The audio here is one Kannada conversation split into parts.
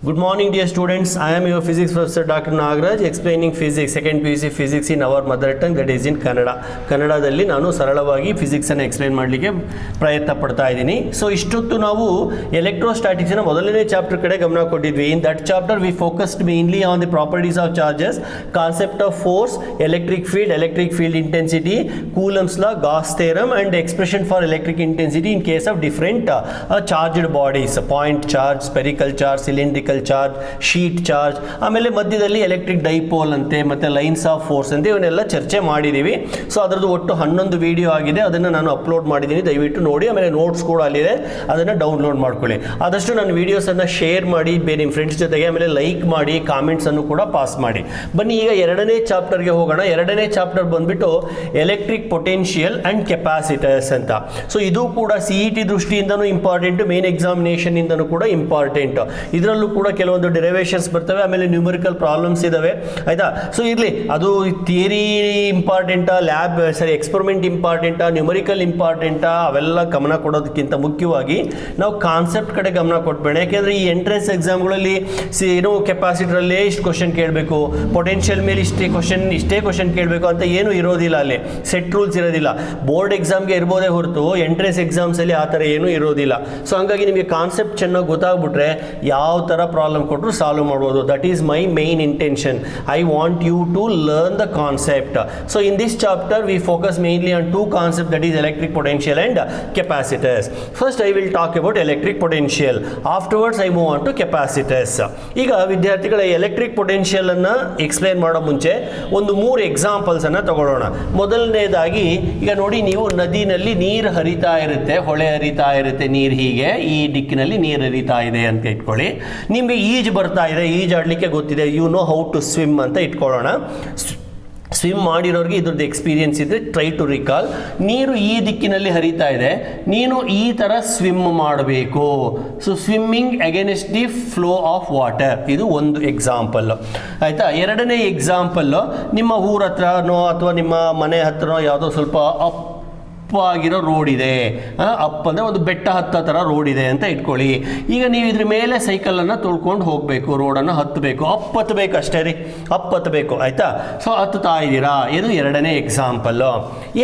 Good morning dear students, I am your physics professor Dr. Nagaraj explaining physics, second PUC physics in our mother tongue that is in Kannada. ಕನ್ನಡದಲ್ಲಿ ನಾನು ಸರಳವಾಗಿ ಫಿಸಿಕ್ಸ್ ಅನ್ನು ಎಕ್ಸ್ಪ್ಲೈನ್ ಮಾಡಲಿಕ್ಕೆ ಪ್ರಯತ್ನ ಪಡ್ತಾ ಇದ್ದೀನಿ. ಸೊ ಇಷ್ಟೊತ್ತು ನಾವು ಎಲೆಕ್ಟ್ರೋಸ್ಟಾಟಿಕ್ಸ್ನ ಮೊದಲನೇ ಚಾಪ್ಟರ್ ಕಡೆ ಗಮನ ಕೊಟ್ಟಿದ್ವಿ. In that chapter we focused mainly on the properties of charges, concept of force, electric field intensity, Coulomb's law, Gauss theorem and expression for electric intensity in case of different charged bodies, point charge, spherical charge, cylindrical charge, sheet charge, ಆಮೇಲೆ ಮಧ್ಯದಲ್ಲಿ ಎಲೆಕ್ಟ್ರಿಕ್ ಡೈಪೋಲ್ ಅಂತೆ ಮತ್ತು ಲೈನ್ಸ್ ಆಫ್ ಫೋರ್ಸ್ ಅಂತೆ ಇವನ್ನೆಲ್ಲ ಚರ್ಚೆ ಮಾಡಿದ್ದೀವಿ. ಸೊ ಅದರದ್ದು ಒಟ್ಟು 11 ವಿಡಿಯೋ ಆಗಿದೆ, ಅದನ್ನು ನಾನು ಅಪ್ಲೋಡ್ ಮಾಡಿದ್ದೀನಿ, ದಯವಿಟ್ಟು ನೋಡಿ. ಆಮೇಲೆ ನೋಟ್ಸ್ ಕೂಡ ಅಲ್ಲಿದೆ, ಅದನ್ನು ಡೌನ್ಲೋಡ್ ಮಾಡ್ಕೊಳ್ಳಿ. ಆದಷ್ಟು ನನ್ನ ವೀಡಿಯೋಸನ್ನು ಶೇರ್ ಮಾಡಿ ನಿಮ್ಮ ಫ್ರೆಂಡ್ಸ್ ಜೊತೆಗೆ, ಆಮೇಲೆ ಲೈಕ್ ಮಾಡಿ, ಕಾಮೆಂಟ್ಸನ್ನು ಕೂಡ ಪಾಸ್ ಮಾಡಿ. ಬನ್ನಿ ಈಗ ಎರಡನೇ ಚಾಪ್ಟರ್ಗೆ ಹೋಗೋಣ. ಎರಡನೇ ಚಾಪ್ಟರ್ ಬಂದ್ಬಿಟ್ಟು ಎಲೆಕ್ಟ್ರಿಕ್ ಪೊಟೆನ್ಷಿಯಲ್ ಆ್ಯಂಡ್ ಕೆಪಾಸಿಟರ್ಸ್ ಅಂತ. ಸೊ ಇದು ಕೂಡ CET ದೃಷ್ಟಿಯಿಂದನೂ ಇಂಪಾರ್ಟೆಂಟ್, ಮೇನ್ ಎಕ್ಸಾಮಿನೇಷನ್ ಇಂದನೂ ಕೂಡ ಇಂಪಾರ್ಟೆಂಟ್. ಇದರಲ್ಲೂ ಕೂಡ ಕೆಲವೊಂದು ಡೆರಿವೇಷನ್ಸ್ ಬರ್ತವೆ, ಆಮೇಲೆ ನ್ಯೂಮರಿಕಲ್ ಪ್ರಾಬ್ಲಮ್ಸ್ ಇದಾವೆ, ಆಯ್ತಾ. ಸೊ ಇರಲಿ, ಅದು ಥಿಯರಿ ಇಂಪಾರ್ಟೆಂಟಾ, ಎಕ್ಸ್ಪೆರಿಮೆಂಟ್ ಇಂಪಾರ್ಟೆಂಟಾ, ನ್ಯೂಮರಿಕಲ್ ಇಂಪಾರ್ಟೆಂಟಾ, ಅವೆಲ್ಲ ಗಮನ ಕೊಡೋದಕ್ಕಿಂತ ಮುಖ್ಯವಾಗಿ ನಾವು ಕಾನ್ಸೆಪ್ಟ್ ಕಡೆ ಗಮನ ಕೊಟ್ಬೇಡ. ಯಾಕೆಂದರೆ ಈ ಎಂಟ್ರೆನ್ಸ್ ಎಕ್ಸಾಮ್ಗಳಲ್ಲಿ ಕೆಪಾಸಿಟರಲ್ಲೇ ಇಷ್ಟು ಕ್ವಶನ್ ಕೇಳಬೇಕು, ಪೊಟೆನ್ಷಿಯಲ್ ಮೇಲೆ ಇಷ್ಟೇ ಕ್ವಶನ್ ಕೇಳಬೇಕು ಅಂತ ಏನು ಇರೋದಿಲ್ಲ. ಅಲ್ಲಿ ಸೆಟ್ ರೂಲ್ಸ್ ಇರೋದಿಲ್ಲ. ಬೋರ್ಡ್ ಎಕ್ಸಾಮ್ಗೆ ಇರ್ಬೋದೇ ಹೊರತು ಎಂಟ್ರೆನ್ಸ್ ಎಕ್ಸಾಮ್ಸಲ್ಲಿ ಆ ಥರ ಏನೂ ಇರೋದಿಲ್ಲ. ಸೊ ಹಂಗಾಗಿ ನಿಮಗೆ ಕಾನ್ಸೆಪ್ಟ್ ಚೆನ್ನಾಗಿ ಗೊತ್ತಾಗ್ಬಿಟ್ರೆ ಯಾವ ಥರ ಪ್ರಾಬ್ಲಮ್ ಕೊಟ್ಟರು ಸಾಲ್ವ್ ಮಾಡ್ಬೋದು. That is my main intention. I want you to learn the concept. So in this chapter we focus mainly on two concept, that is electric potential and capacitors. First I will talk about electric potential, afterwards I move on to capacitors. ಈಗ ವಿದ್ಯಾರ್ಥಿಗಳ ಎಲೆಕ್ಟ್ರಿಕ್ ಪೊಟೆನ್ಷಿಯಲ್ ಅನ್ನು ಎಕ್ಸ್ಪ್ಲೇನ್ ಮಾಡೋ ಮುಂಚೆ ಒಂದು 3 ಎಕ್ಸಾಂಪಲ್ಸ್ ಅನ್ನು ತಗೊಳ್ಳೋಣ. ಮೊದಲನೇದಾಗಿ ಈಗ ನೋಡಿ, ನೀವು ನದಿನಲ್ಲಿ ನೀರು ಹರಿತಾ ಇರುತ್ತೆ, ಹೊಳೆ ಹರಿತಾ ಇರುತ್ತೆ, ನೀರು ಹೀಗೆ ಈ ದಿಕ್ಕಿನಲ್ಲಿ ನೀರು ಹರಿತಾ ಇದೆ ಅಂತ ಇಟ್ಕೊಳ್ಳಿ. ನಿಮಗೆ ಈಜು ಬರ್ತಾ ಇದೆ, ಈಜಾಡಲಿಕ್ಕೆ ಗೊತ್ತಿದೆ, you know how to swim ಅಂತ ಇಟ್ಕೊಳ್ಳೋಣ. ಸ್ವಿಮ್ ಮಾಡಿರೋರಿಗೆ ಇದ್ರದ್ದು ಎಕ್ಸ್ಪೀರಿಯನ್ಸ್ ಇದ್ದರೆ ಟ್ರೈ ಟು ರಿಕಾಲ್. ನೀರು ಈ ದಿಕ್ಕಿನಲ್ಲಿ ಹರಿತಾ ಇದೆ, ನೀನು ಈ ಥರ ಸ್ವಿಮ್ ಮಾಡಬೇಕು. So swimming against the flow of water, ಇದು ಒಂದು ಎಕ್ಸಾಂಪಲ್ಲು, ಆಯಿತಾ. ಎರಡನೇ ಎಕ್ಸಾಂಪಲ್ಲು, ನಿಮ್ಮ ಊರ ಹತ್ರನೋ ಅಥವಾ ನಿಮ್ಮ ಮನೆ ಹತ್ರನೋ ಯಾವುದೋ ಸ್ವಲ್ಪ ಆಗಿರೋ ರೋಡ್ ಇದೆ, ಅಪ್ ಅಂದರೆ ಒಂದು ಬೆಟ್ಟ ಹತ್ತೋ ಥರ ರೋಡ್ ಇದೆ ಅಂತ ಇಟ್ಕೊಳ್ಳಿ. ಈಗ ನೀವು ಇದ್ರ ಮೇಲೆ ಸೈಕಲನ್ನು ತೊಳ್ಕೊಂಡು ಹೋಗಬೇಕು, ರೋಡನ್ನು ಹತ್ತಬೇಕು, ಹತ್ತಬೇಕು ಅಷ್ಟೇ ರೀ, ಹತ್ತಬೇಕು, ಆಯಿತಾ. ಸೊ ಹತ್ತುತ್ತಾ ಇದ್ದೀರಾ, ಇದು ಎರಡನೇ ಎಕ್ಸಾಂಪಲ್ಲು.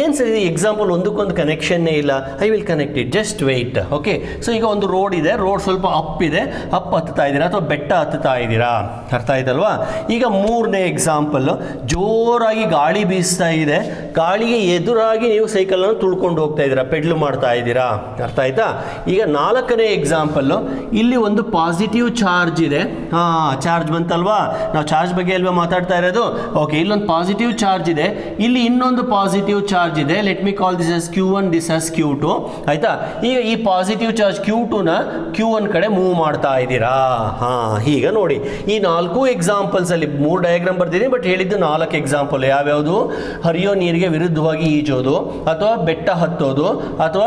ಏನು ಸರಿ ಎಕ್ಸಾಂಪಲ್ ಒಂದಕ್ಕೊಂದು ಕನೆಕ್ಷನ್ನೇ ಇಲ್ಲ. I will connect it, just weight, okay. So ಈಗ ಒಂದು ರೋಡ್ ಇದೆ, ರೋಡ್ ಸ್ವಲ್ಪ ಅಪ್ ಇದೆ, ಹತ್ತುತ್ತಾ ಇದ್ದೀರಾ ಅಥವಾ ಬೆಟ್ಟ ಹತ್ತುತ್ತಾ ಇದ್ದೀರಾ, ಅರ್ಥ ಆಯ್ತಲ್ವಾ. ಈಗ ಮೂರನೇ ಎಕ್ಸಾಂಪಲ್ಲು, ಜೋರಾಗಿ ಗಾಳಿ ಬೀಸ್ತಾ ಇದೆ, ಗಾಳಿಗೆ ಎದುರಾಗಿ ನೀವು ಸೈಕಲನ್ನು ತುಳ್ಕೊಂಡು ಹೋಗ್ತಾ ಇದ್ದೀರಾ, ಪೆಡ್ಲು ಮಾಡ್ತಾ ಇದ್ದೀರಾ, ಅರ್ಥ ಆಯ್ತಾ. ಈಗ ನಾಲ್ಕನೇ ಎಕ್ಸಾಂಪಲ್ಲು, ಇಲ್ಲಿ ಒಂದು ಪಾಸಿಟಿವ್ ಚಾರ್ಜ್ ಇದೆ, ಚಾರ್ಜ್ ಬಂತಲ್ವಾ, ನಾವು ಚಾರ್ಜ್ ಬಗ್ಗೆ ಅಲ್ವಾ ಮಾತಾಡ್ತಾ ಇರೋದು, ಓಕೆ. ಇಲ್ಲೊಂದು ಪಾಸಿಟಿವ್ ಚಾರ್ಜ್ ಇದೆ, ಇಲ್ಲಿ ಇನ್ನೊಂದು ಪಾಸಿಟಿವ್ ಚಾರ್ಜ್ ಇದೆ, let me call this as Q1, this as Q2, ಆಯ್ತಾ. ಈಗ ಈ ಪಾಸಿಟಿವ್ ಚಾರ್ಜ್ Q2ನ Q1 ಕಡೆ ಮೂವ್ ಮಾಡ್ತಾ ಇದ್ದೀರಾ. ಈಗ ನೋಡಿ, ಈ 4 ಎಕ್ಸಾಂಪಲ್ಸ್ ಅಲ್ಲಿ 3 ಡಯಾಗ್ರಾಮ್ ಬರ್ತಿದ್ದೀನಿ, ಬಟ್ ಹೇಳಿದ್ದು 4 ಎಕ್ಸಾಂಪಲ್. ಯಾವ್ಯಾವುದು? ಹರಿಯೋ ನೀರಿಗೆ ವಿರುದ್ಧವಾಗಿ ಈಜೋದು, ಅಥವಾ ಬೆಟ್ಟ ಹತ್ತೋದು, ಅಥವಾ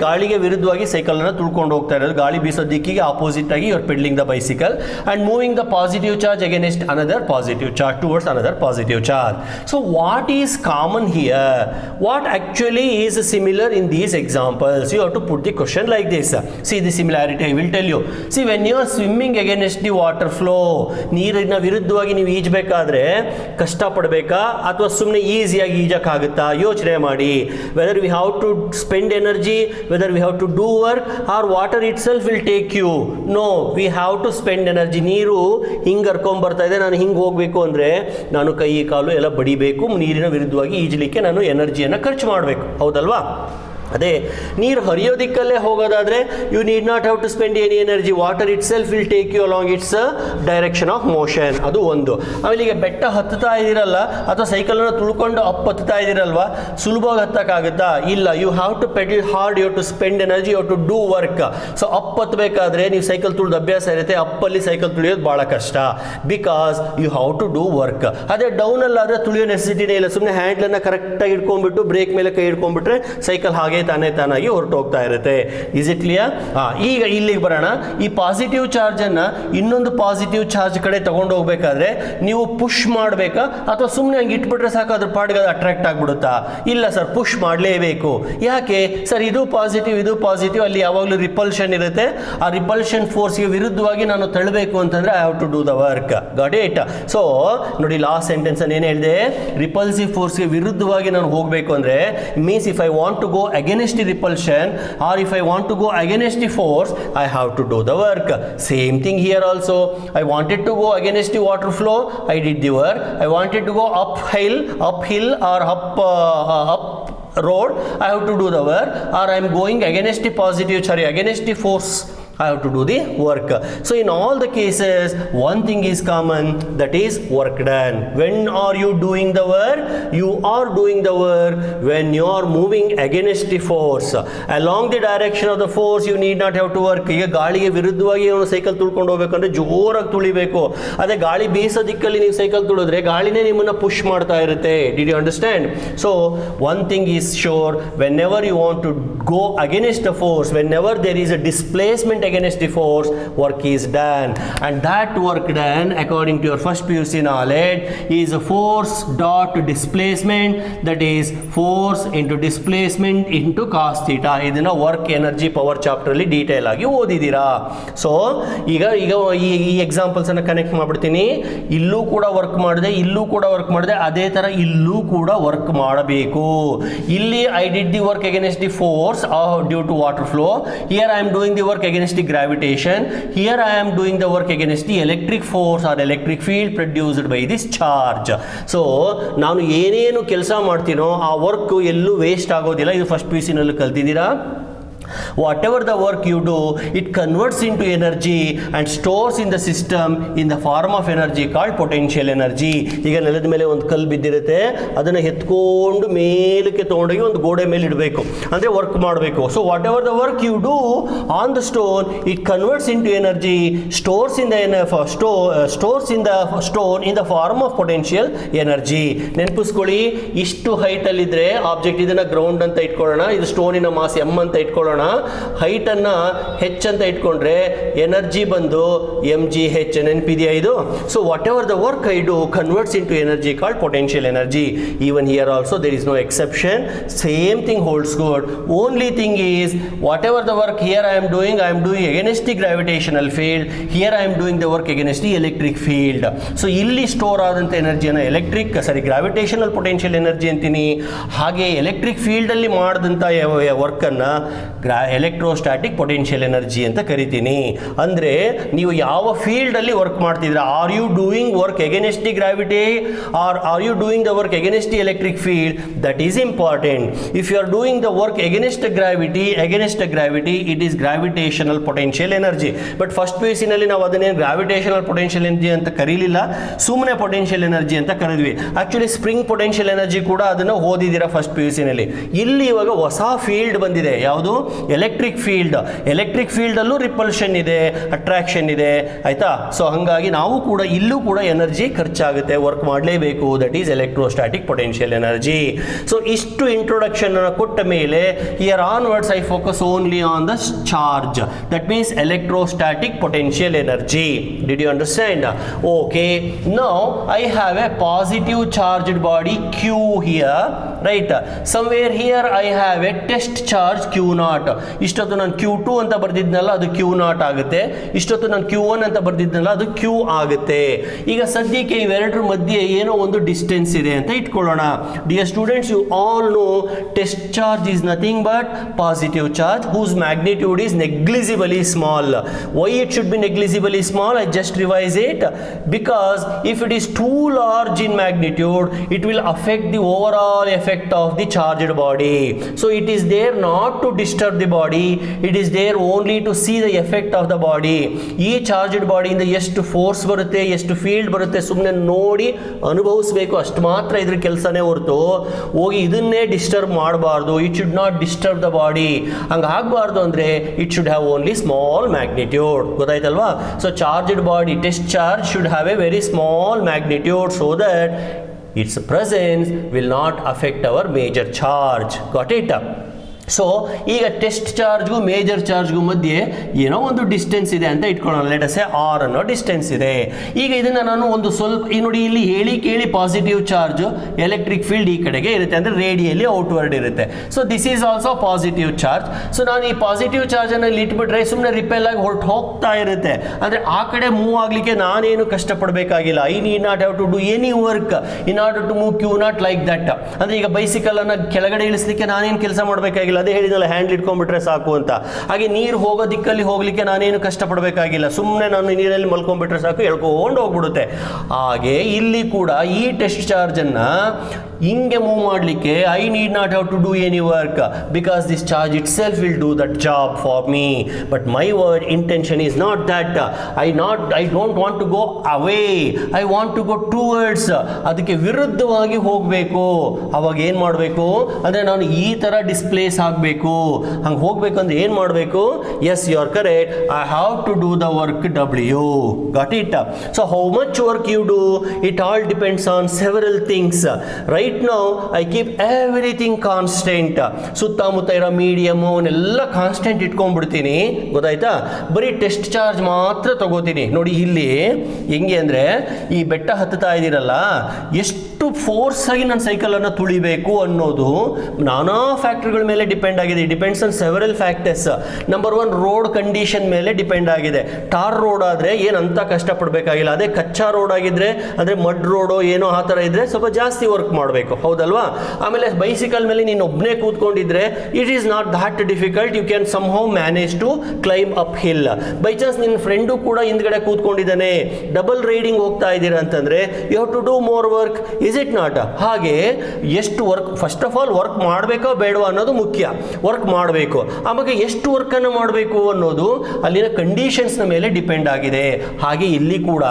ಗಾಳಿಗೆ ವಿರುದ್ಧವಾಗಿ ಸೈಕಲ್ ಅನ್ನು ತುಳ್ಕೊಂಡು ಹೋಗ್ತಾ ಇರೋದು, ಗಾಳಿ ಬೀಸೋ ದಿಕ್ಕಿಗೆ ಆಪೋಸಿಟ್ ಆಗಿ you're pedalling the bicycle and moving the positive charge against another positive charge towards another positive charge. So what is common here? What actually is similar in these examples? You have to put the question like this. See the similarity I will tell you. See when you are swimming against the water flow, ನೀರಿನ ವಿರುದ್ಧವಾಗಿ ನೀವು ಈಜಬೇಕಾದ್ರೆ ಕಷ್ಟಪಡಬೇಕಾ ಅಥವಾ ಸುಮ್ಮನೆ ಈಸಿಯಾಗಿ ಈಜಕ್ಕಾಗುತ್ತಾ? ಯೋಚನೆ ಮಾಡಿ. whether we have to spend energy, whether we have to do work, or water itself will take you. No, we have to spend energy. ನೀರು ಹಿಂಗೆ ಹರ್ಕೊಂಡ್ ಬರ್ತಾ ಇದೆ, ನಾನು ಹಿಂಗೆ ಹೋಗಬೇಕು ಅಂದರೆ ನಾನು ಕೈ ಕಾಲು ಎಲ್ಲ ಬಡಿಬೇಕು, ನೀರಿನ ವಿರುದ್ಧವಾಗಿ ಈಜಲಿಕ್ಕೆ ನಾನು ಎನರ್ಜಿಯನ್ನು ಖರ್ಚು ಮಾಡಬೇಕು, ಹೌದಲ್ವಾ. ಅದೇ ನೀರು ಹರಿಯೋದಿಕ್ಕಲ್ಲೇ ಹೋಗೋದಾದರೆ you need not have to spend any energy, water itself will take you along its direction of motion, ಅದು ಒಂದು. ಆಮೇಲೆ ಈಗ ಬೆಟ್ಟ ಹತ್ತುತ್ತಾ ಇದ್ದೀರಲ್ಲ, ಅಥವಾ ಸೈಕಲನ್ನು ತುಳ್ಕೊಂಡು ಹತ್ತುತ್ತಾ ಇದ್ದೀರಲ್ವಾ, ಸುಲಭವಾಗಿ ಹತ್ತಕ್ಕಾಗುತ್ತಾ? ಇಲ್ಲ. You have to pedal hard, you have to spend energy, you have to do work. So ಹತ್ತಬೇಕಾದ್ರೆ ನೀವು ಸೈಕಲ್ ತುಳಿದು ಅಭ್ಯಾಸ ಇರುತ್ತೆ, ಅಪ್ಪಲ್ಲಿ ಸೈಕಲ್ ತುಳಿಯೋದು ಭಾಳ ಕಷ್ಟ, because you have to do work. ಅದೇ ಡೌನಲ್ಲಾದರೆ ತುಳಿಯೋ ನೆಸೆಸಿಟಿನೇ ಇಲ್ಲ, ಸುಮ್ಮನೆ ಹ್ಯಾಂಡ್ಲನ್ನು ಕರೆಕ್ಟಾಗಿ ಇಟ್ಕೊಂಡ್ಬಿಟ್ಟು ಬ್ರೇಕ್ ಮೇಲೆ ಕೈ ಹಿಡ್ಕೊಂಡ್ಬಿಟ್ರೆ ಸೈಕಲ್ ಹಾಗೆ ತಾನಾಗಿ ಹೊರಟೋಗ್ತಾ ಇರುತ್ತೆ. Is it clear? ಈಗ ಇಲ್ಲಿಗೆ ಬರೋಣ. ಈ ಪಾಸಿಟಿವ್ ಚಾರ್ಜನ್ನು ಇನ್ನೊಂದು ಪಾಸಿಟಿವ್ ಚಾರ್ಜ್ ಕಡೆ ತಗೊಂಡು ಹೋಗ್ಬೇಕಾದ್ರೆ ನೀವು ಪುಷ್ ಮಾಡಬೇಕಾ ಅಥವಾ ಸುಮ್ಮನೆ ಹಂಗೆ ಇಟ್ಬಿಟ್ರೆ ಸಾಕು ಅದ್ರ ಪಾಡಿಗೆ ಅದು ಅಟ್ರಾಕ್ಟ್ ಆಗಿಬಿಡುತ್ತಾ? ಇಲ್ಲ ಸರ್, ಪುಷ್ ಮಾಡಲೇಬೇಕು. ಯಾಕೆ ಸರ್? ಇದು ಪಾಸಿಟಿವ್, ಅಲ್ಲಿ ಯಾವಾಗಲೂ ರಿಪಲ್ಷನ್ ಇರುತ್ತೆ. ಆ ರಿಪಲ್ಷನ್ ಫೋರ್ಸ್ಗೆ ವಿರುದ್ಧವಾಗಿ ನಾನು ತಳ್ಳಬೇಕು ಅಂತಂದ್ರೆ I have to do the work. Got it? So ನೋಡಿ, ಲಾಸ್ಟ್ ಸೆಂಟೆನ್ಸ್ ಅನ್ನು ಏನು ಹೇಳಿದೆ? ರಿಪಲ್ಸಿವ್ ಫೋರ್ಸ್ಗೆ ವಿರುದ್ಧವಾಗಿ ನಾನು ಹೋಗಬೇಕು ಅಂದ್ರೆ means if I want to go against the repulsion or if I want to go against the force, I have to do the work. Same thing here also. I wanted to go against the water flow, I did the work. I wanted to go uphill or up road, I have to do the work. Or I am going against the force, I have to do the work. So in all the cases, one thing is common, that is work done. When are you doing the work? You are doing the work when you are moving against the force. Along the direction of the force, you need not have to work. ಈಗ ಗಾಳಿಗೆ ವಿರುದ್ಧವಾಗಿ ಅವನು ಸೈಕಲ್ ತುಳ್ಕೊಂಡು ಹೋಗ್ಬೇಕಂದ್ರೆ ಜೋರಾಗಿ ತುಳಿಬೇಕು. ಅದೇ ಗಾಳಿ ಬೀಸೋ ದಿಕ್ಕಲ್ಲಿ ನೀವು ಸೈಕಲ್ ತುಳಿದ್ರೆ ಗಾಳಿನೇ ನಿಮ್ಮನ್ನ ಪುಷ್ ಮಾಡ್ತಾ ಇರುತ್ತೆ. Did you understand? So one thing is sure, whenever you want to go against the force, whenever there is a displacement against the force, work is done. And that work done, according to your first PUC knowledge, is a force dot displacement, that is force into displacement into cos theta. ಇದನ್ನ ವರ್ಕ್ ಎನರ್ಜಿ ಪವರ್ ಚಾಪ್ಟರ್ ಅಲ್ಲಿ ಡೀಟೇಲ್ ಆಗಿ ಓದಿದ್ದೀರಾ. ಸೊ ಈಗ ಈ ಎಕ್ಸಾಂಪಲ್ಸ್ ಅನ್ನ ಕನೆಕ್ಟ್ ಮಾಡ್ಬಿಡ್ತೀನಿ. ಇಲ್ಲೂ ಕೂಡ ವರ್ಕ್ ಮಾಡಿದೆ, ಅದೇ ತರ ಇಲ್ಲೂ ಕೂಡ ವರ್ಕ್ ಮಾಡಬೇಕು. ಇಲ್ಲಿ I did the work against the force due to water flow. Here I am doing the work against the gravitation. Here I am doing the work against the electric force or electric field produced by this charge. So ನಾನು ಏನೇನು ಕೆಲಸ ಮಾಡ್ತೀನೋ ಆ ವರ್ಕ್ ಎಲ್ಲೂ ವೇಸ್ಟ್ ಆಗೋದಿಲ್ಲ. ಇದು ಫಸ್ಟ್ PUC ನಲ್ಲಿ ಕಲ್ತಿದ್ದೀರಾ. Whatever the work you do, it converts into energy and stores in the system in the form of energy called potential energy. ಈಗ ನೆಲದ ಮೇಲೆ ಒಂದು ಕಲ್ಲು ಬಿದ್ದಿರುತ್ತೆ, ಅದನ್ನು ಎತ್ಕೊಂಡು ಮೇಲಕ್ಕೆ ತೊಗೊಂಡೋಗಿ ಒಂದು ಗೋಡೆ ಮೇಲೆ ಇಡಬೇಕು, ಅಂದರೆ ವರ್ಕ್ ಮಾಡಬೇಕು. So whatever the work you do on the stone, it converts into energy, stores in the stone in the form of potential energy. ನೆನಪಿಸ್ಕೊಳ್ಳಿ, ಇಷ್ಟು ಹೈಟಲ್ಲಿದ್ದರೆ ಆಬ್ಜೆಕ್ಟ್, ಇದನ್ನು ಗ್ರೌಂಡ್ ಅಂತ ಇಟ್ಕೊಳ್ಳೋಣ, ಇದು ಸ್ಟೋನಿನ ಮಾಸ್ ಎಮ್ ಅಂತ ಇಟ್ಕೊಳ್ಳೋಣ, ಹೈಟ್ ಅನ್ನ ಹೆಚ್ ಅಂತ ಇಟ್ಕೊಂಡ್ರೆ ಎನರ್ಜಿ ಬಂದು mgh. ನೆನಪಿದೆಯಾ ಇದು? So whatever the work I do converts into energy called potential energy. Even here also there is no exception, same thing holds good. Only thing is whatever the work here I am doing against the gravitational field, here I am doing the work against the electric field. So ಇಲ್ಲಿ ಸ್ಟೋರ್ ಆದಂಥ ಎನರ್ಜಿಯನ್ನು ಗ್ರಾವಿಟೇಷನಲ್ ಪೊಟೆನ್ಷಿಯಲ್ ಎನರ್ಜಿ ಅಂತೀನಿ. ಹಾಗೆ ಎಲೆಕ್ಟ್ರಿಕ್ ಫೀಲ್ಡಲ್ಲಿ ಮಾಡಿದಂಥ ವರ್ಕನ್ನು ಎಲೆಕ್ಟ್ರೋಸ್ಟ್ಯಾಟಿಕ್ ಪೊಟೆನ್ಷಿಯಲ್ ಎನರ್ಜಿ ಅಂತ ಕರಿತೀನಿ. ಅಂದರೆ ನೀವು ಯಾವ ಫೀಲ್ಡಲ್ಲಿ ವರ್ಕ್ ಮಾಡ್ತಿದ್ದೀರಾ, are you doing work against the gravity or are you doing the work against the electric field, that is important. If you are doing the work against gravity, it is gravitational potential energy. But first PUC ನಲ್ಲಿ ನಾವು ಅದನ್ನೇನು ಗ್ರಾವಿಟೇಷನಲ್ ಪೊಟೆನ್ಷಿಯಲ್ ಎನರ್ಜಿ ಅಂತ ಕರೀಲಿಲ್ಲ, ಸುಮ್ಮನೆ ಪೊಟೆನ್ಷಿಯಲ್ ಎನರ್ಜಿ ಅಂತ ಕರೆದ್ವಿ. ಆಕ್ಚುಲಿ ಸ್ಪ್ರಿಂಗ್ ಪೊಟೆನ್ಷಿಯಲ್ ಎನರ್ಜಿ ಕೂಡ ಅದನ್ನು ಓದಿದ್ದೀರಾ ಫಸ್ಟ್ PUC ನಲ್ಲಿ. ಇಲ್ಲಿ ಇವಾಗ ಹೊಸ ಫೀಲ್ಡ್ ಬಂದಿದೆ, ಯಾವುದು? Electric field. ಎಲೆಕ್ಟ್ರಿಕ್ ಫೀಲ್ಡ್ ಅಲ್ಲೂ ರಿಪಲ್ಷನ್ ಇದೆ, ಅಟ್ರಾಕ್ಷನ್ ಇದೆ, ಆಯ್ತಾ? ಸೊ ಹಾಗಾಗಿ ನಾವು ಕೂಡ ಇಲ್ಲೂ ಕೂಡ ಎನರ್ಜಿ ಖರ್ಚಾಗುತ್ತೆ, ವರ್ಕ್ ಮಾಡಲೇಬೇಕು. That is electrostatic potential energy. So ಇಷ್ಟು ಇಂಟ್ರೊಡಕ್ಷನ್ ಅನ್ನು ಕೊಟ್ಟ ಮೇಲೆ here onwards I focus only on the charge, that means electrostatic potential energy. Did you understand? Okay, now I have a positive charged body Q ಹಿಯರ್, right? somewhere here I have a test charge Q0. ಇಷ್ಟೊತ್ತು ನಾನು Q2 ಅಂತ ಬರ್ದಿದ್ನಲ್ಲ, ಅದು Q0 ಆಗುತ್ತೆ. ಇಷ್ಟೊತ್ತು ನಾನು Q1 ಅಂತ ಬರ್ದಿದ್ನಲ್ಲ, ಅದು Q ಆಗುತ್ತೆ. ಈಗ ಸದ್ಯಕ್ಕೆ ಇವೆರಡರ ಮಧ್ಯೆ ಏನೋ ಒಂದು ಡಿಸ್ಟೆನ್ಸ್ ಇದೆ ಅಂತ ಇಟ್ಕೊಳ್ಳೋಣ. Dear students, you all know test charge is nothing but positive charge whose magnitude is negligibly small. Why it should be negligibly small? I just revise it. Because if it is too large in magnitude, it will affect the overall effect of the charged body. So it is there not to disturb the body, it is there only to see the effect of the body. ಈ ಚಾರ್ಜ್ಡ್ ಬಾಡಿಯಿಂದ ಎಷ್ಟು ಫೋರ್ಸ್ ಬರುತ್ತೆ, ಎಷ್ಟು ಫೀಲ್ಡ್ ಬರುತ್ತೆ, ಸುಮ್ಮನೆ ನೋಡಿ ಅನುಭವಿಸಬೇಕು, ಅಷ್ಟು ಮಾತ್ರ ಇದ್ರ ಕೆಲಸನೇ ಹೊರತು ಹೋಗಿ ಇದನ್ನೇ ಡಿಸ್ಟರ್ಬ್ ಮಾಡಬಾರ್ದು. It should not disturb the body. ಹಂಗೆ ಆಗಬಾರ್ದು ಅಂದರೆ it should have only small magnitude. ಗೊತ್ತಾಯ್ತಲ್ವಾ? So charged body, test charge should have a very small magnitude so that its presence will not affect our major charge. Got it? So ಈಗ ಟೆಸ್ಟ್ ಚಾರ್ಜ್ಗೂ ಮೇಜರ್ ಚಾರ್ಜ್ಗೂ ಮಧ್ಯೆ ಏನೋ ಒಂದು ಡಿಸ್ಟೆನ್ಸ್ ಇದೆ ಅಂತ ಇಟ್ಕೊಳ್ಳೋಣ, ಲೆಟ್ ಅಸ್ ಸೇ ಆರ್ ಅನ್ನೋ ಡಿಸ್ಟೆನ್ಸ್ ಇದೆ. ಈಗ ಇದನ್ನು ನಾನು ಒಂದು ಸ್ವಲ್ಪ ಈ ನೋಡಿ ಇಲ್ಲಿ ಹೇಳಿ ಕೇಳಿ ಪಾಸಿಟಿವ್ ಚಾರ್ಜ್ ಎಲೆಕ್ಟ್ರಿಕ್ ಫೀಲ್ಡ್ ಈ ಕಡೆಗೆ ಇರುತ್ತೆ, ಅಂದರೆ ರೇಡಿಯಲಿ ಔಟ್ವರ್ಡ್ ಇರುತ್ತೆ. So this is also positive charge. So ನಾನು ಈ ಪಾಸಿಟಿವ್ ಚಾರ್ಜನ್ನು ಇಲ್ಲಿ ಇಟ್ಬಿಟ್ರೆ ಸುಮ್ಮನೆ ರಿಪೆಲ್ ಆಗಿ ಹೊರಟು ಹೋಗ್ತಾ ಇರುತ್ತೆ, ಅಂದರೆ ಆ ಕಡೆ ಮೂವ್ ಆಗಲಿಕ್ಕೆ ನಾನೇನು ಕಷ್ಟಪಡಬೇಕಾಗಿಲ್ಲ. I need not have to do any work in order to move q not like that. ಅಂದರೆ ಈಗ ಬೈಸಿಕಲನ್ನು ಕೆಳಗಡೆ ಇಳಿಸ್ಲಿಕ್ಕೆ ನಾನೇನು ಕೆಲಸ ಮಾಡಬೇಕಾಗಿಲ್ಲ, ಅದೇ ಹೇಳಿದಲ್ಲ ಹ್ಯಾಂಡ್ ಇಟ್ಕೊಂಡ್ಬಿಟ್ರೆ ಸಾಕು ಅಂತ. ಹಾಗೆ ನೀರು ಹೋಗೋ ದಿಕ್ಕಲ್ಲಿ ಹೋಗ್ಲಿಕ್ಕೆ ನಾನೇನು ಕಷ್ಟಪಡಬೇಕಾಗಿಲ್ಲ, ಸುಮ್ಮನೆ ನಾನು ನೀರಲ್ಲಿ ಮಲ್ಕೊಂಡ್ಬಿಟ್ರೆ ಸಾಕು, ಎಳ್ಕೊಂಡು ಹೋಗ್ಬಿಡುತ್ತೆ. ಹಾಗೆ ಇಲ್ಲಿ ಕೂಡ ಈ ಟೆಸ್ಟ್ ಚಾರ್ಜನ್ನು ಹಿಂಗೆ ಮೂವ್ ಮಾಡಲಿಕ್ಕೆ I need not have to do any work because this charge itself will do that job for me. But my intention is not that. I don't want to go away, I want to go towards. ಅದಕ್ಕೆ ವಿರುದ್ಧವಾಗಿ ಹೋಗಬೇಕು. ಅವಾಗ ಏನು ಮಾಡಬೇಕು ಅಂದರೆ ನಾನು ಈ ಥರ ಡಿಸ್ಪ್ಲೇಸ್ ಆಗಬೇಕು. ಹಂಗೆ ಹೋಗಬೇಕು ಅಂದರೆ ಏನು ಮಾಡಬೇಕು? Yes, you are correct. I have to do the work W. Got it? So how much work you do, it all depends on several things. Right now I keep everything constant. ಸುತ್ತಮುತ್ತ ಇರೋ ಮೀಡಿಯಮ್ ಅವನ್ನೆಲ್ಲ ಕಾನ್ಸ್ಟೆಂಟ್ ಇಟ್ಕೊಂಡ್ಬಿಡ್ತೀನಿ, ಗೊತ್ತಾಯ್ತಾ? ಬರೀ ಟೆಸ್ಟ್ ಚಾರ್ಜ್ ಮಾತ್ರ ತಗೋತೀನಿ. ನೋಡಿ ಇಲ್ಲಿ ಹೆಂಗೆ ಅಂದರೆ ಈ ಬೆಟ್ಟ ಹತ್ತುತ್ತಾ ಇದ್ದೀರಲ್ಲ, ಎಷ್ಟು ಫೋರ್ಸ್ ಆಗಿ ನಾನು ಸೈಕಲನ್ನು ತುಳಿಬೇಕು ಅನ್ನೋದು ನಾನಾ ಫ್ಯಾಕ್ಟರ್ಗಳ ಮೇಲೆ ಡಿಪೆಂಡ್ ಆಗಿದೆ. Depends on several factors. Number 1 road condition ಮೇಲೆ ಡಿಪೆಂಡ್ ಆಗಿದೆ. ಟಾರ್ ರೋಡ್ ಆದರೆ ಏನಂತ ಕಷ್ಟಪಡಬೇಕಾಗಿಲ್ಲ. ಅದೇ ಕಚ್ಚಾ ರೋಡ್ ಆಗಿದ್ರೆ, ಅಂದರೆ ಮಡ್ ರೋಡೋ ಏನೋ ಆ ಥರ ಇದ್ದರೆ ಸ್ವಲ್ಪ ಜಾಸ್ತಿ ವರ್ಕ್ ಮಾಡಬೇಕು, ಹೌದಲ್ವಾ? ಆಮೇಲೆ ಬೈಸಿಕಲ್ ಮೇಲೆ ನೀನು ಒಬ್ಬನೇ ಕೂತ್ಕೊಂಡಿದ್ರೆ it is not that difficult. You can somehow manage to climb up hill. By chance ನಿನ್ನ ಫ್ರೆಂಡು ಕೂಡ ಹಿಂದ್ಗಡೆ ಕೂತ್ಕೊಂಡಿದ್ದಾನೆ, ಡಬಲ್ ರೈಡಿಂಗ್ ಹೋಗ್ತಾ ಇದ್ದೀರಾ ಅಂತಂದರೆ you have to do more work, is it not? ಹಾಗೆ ಎಷ್ಟು work, first of all work ಮಾಡಬೇಕೋ ಬೇಡವಾ ಅನ್ನೋದು ಮುಖ್ಯ. ವರ್ಕ್ ಮಾಡಬೇಕು. ಆವಾಗ ಎಷ್ಟು ವರ್ಕನ್ನು ಮಾಡಬೇಕು ಅನ್ನೋದು ಅಲ್ಲಿನ ಕಂಡೀಷನ್ಸ್ನ ಮೇಲೆ ಡಿಪೆಂಡ್ ಆಗಿದೆ. ಹಾಗೆ ಇಲ್ಲಿ ಕೂಡ